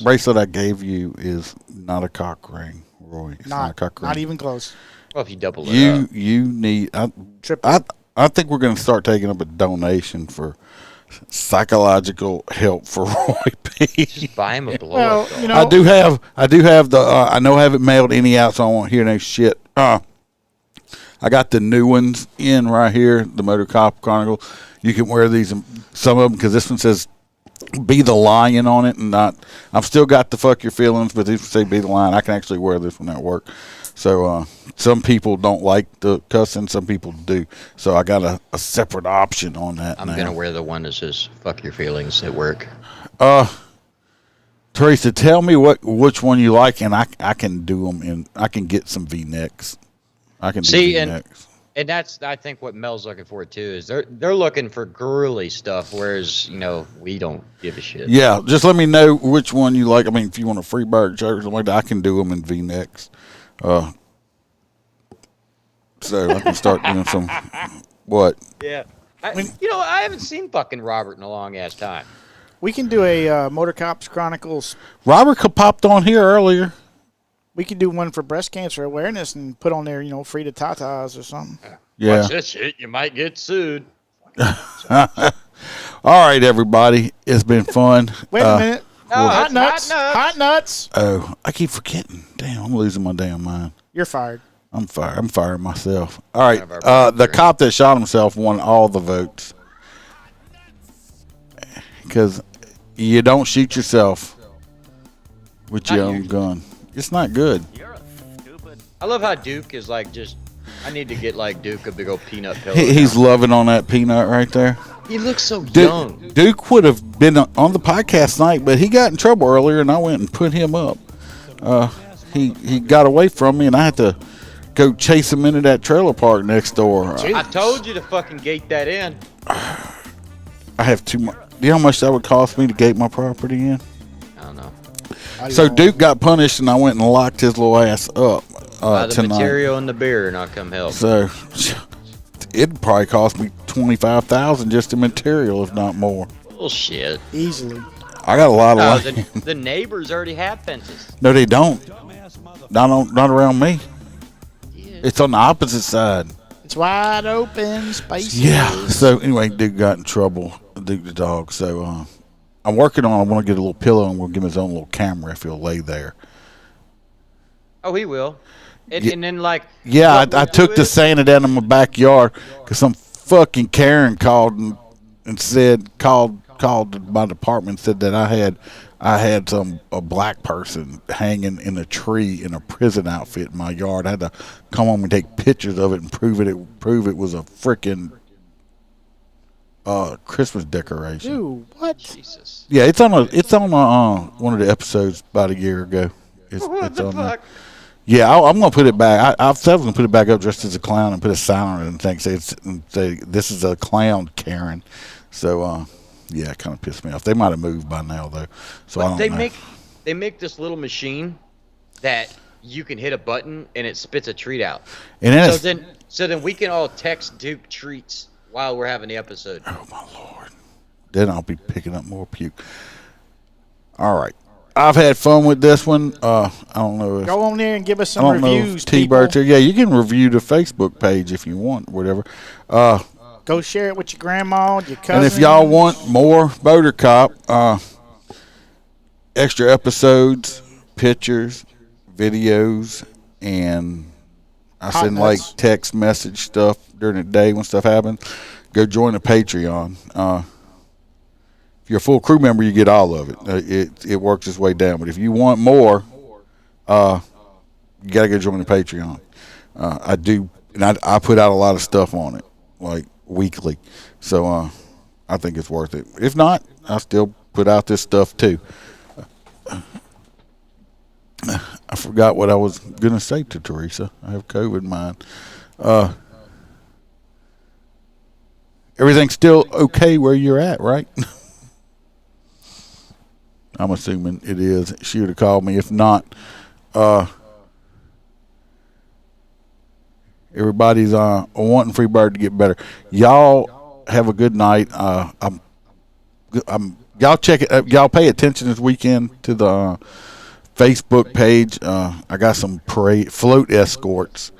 bracelet I gave you is not a cock ring, Roy. It's not a cock ring. Not even close. Well, if you double it up. You need. I think we're going to start taking up a donation for psychological help for Roy P. Just buy him a blow up. Well, you know, I do have the. I know I haven't mailed any out, so I won't hear no shit. I got the new ones in right here, the Motor Cop Chronicle. You can wear these, some of them, because this one says "Be the Lion" on it, and not. I've still got the "Fuck Your Feelings," but these say "Be the Lion." I can actually wear this one at work. So some people don't like the cussing, some people do. So I got a separate option on that. I'm gonna wear the one that says "Fuck Your Feelings" at work. Teresa, tell me which one you like, and I can do them, and I can get some V-necks. I can do V-necks. And that's, I think, what Mel's looking for too. Is they're looking for girly stuff, whereas we don't give a shit. Yeah, just let me know which one you like. I mean, if you want a free bird shirt or something like that, I can do them in V-necks. So I can start doing some. What? Yeah. I haven't seen fucking Robert in a long ass time. We can do a Motor Cops Chronicles. Robert popped on here earlier. We could do one for breast cancer awareness and put on there, free to tatas or something. Yeah. Watch that shit. You might get sued. All right, everybody. It's been fun. Wait a minute. Hot nuts. Hot nuts. Oh, I keep forgetting. Damn, I'm losing my damn mind. You're fired. I'm fired. I'm firing myself. All right. The cop that shot himself won all the votes. Because you don't shoot yourself. with your own gun. It's not good. I love how Duke is like just. I need to get like Duke a big old peanut pillow. He's loving on that peanut right there. He looks so young. Duke would have been on the podcast tonight, but he got in trouble earlier, and I went and put him up. He got away from me, and I had to go chase him into that trailer park next door. I told you to fucking gate that in. I have too much. Do you know how much that would cost me to gate my property in? I don't know. So Duke got punished, and I went and locked his little ass up Buy the tonight. material and the beer, and I'll come help. So it'd probably cost me $25,000 just the material, if not more. Bullshit. Easily. I got a lot of land. The neighbors already have fences. No, they don't. Not around me. It's on the opposite side. It's wide open space. Yeah. So anyway, Duke got in trouble. Duke the dog. So I'm working on. I want to get a little pillow, and we'll give him his own little camera if he'll lay there. Oh, he will. And then like. Yeah, I took the Santa down in my backyard because some fucking Karen called and said called my department and said that I had a black person hanging in a tree in a prison outfit in my yard. I had to come home and take pictures of it and prove it was a freaking Christmas decoration. Dude, what? Jesus. Yeah, it's on one of the episodes about a year ago. It's on there. Yeah, I'm gonna put it back. I said I was gonna put it back up dressed as a clown and put a sign on it and say this is a clown, Karen. So yeah, it kind of pissed me off. They might have moved by now though. So but I don't know. They make this little machine that you can hit a button and it spits a treat out. And so then we can all text Duke treats while we're having the episode. Oh my Lord! Then I'll be picking up more puke. All right. I've had fun with this one. I don't know if... Go on there and give us some I don't reviews, know if T-Bird's here. Yeah, you can review the Facebook page if you want, whatever. Go share it with your grandma, your cousin. And if y'all want more Motor Cop, extra episodes, pictures, videos, and I send like text message stuff during the day when stuff happens, go join the Patreon. If you're a full crew member, you get all of it. It works its way down. But if you want more, you got to go join the Patreon. I do, and I put out a lot of stuff on it, like weekly. So I think it's worth it. If not, I still put out this stuff too. I forgot what I was going to say to Teresa. I have COVID mind. Everything's still okay where you're at, right? I'm assuming it is. She would have called me. If not, everybody's wanting Freebird to get better. Y'all have a good night. Y'all check it. Y'all pay attention this weekend to the Facebook page. I got some float escorts,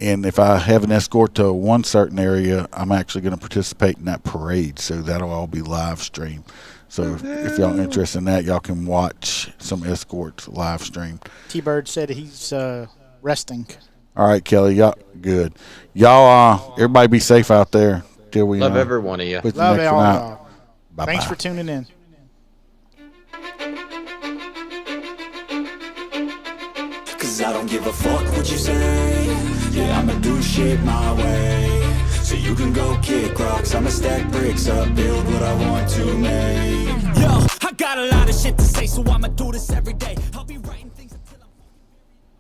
and if I have an escort to one certain area, I'm actually going to participate in that parade. So that'll all be live streamed. So if y'all interested in that, y'all can watch some escorts live stream. T-Bird said he's resting. All right, Kelly. Y'all good. Y'all, everybody be safe out there. Till we love every one of you. Love y'all. Bye-bye. Thanks for tuning in. Cause I don't give a fuck what you say. Yeah, I'ma do shit my way. So you can go kick rocks, I'ma stack bricks up, build what I want to make. Yo, I got a lot of shit to say, so I'ma do this every day.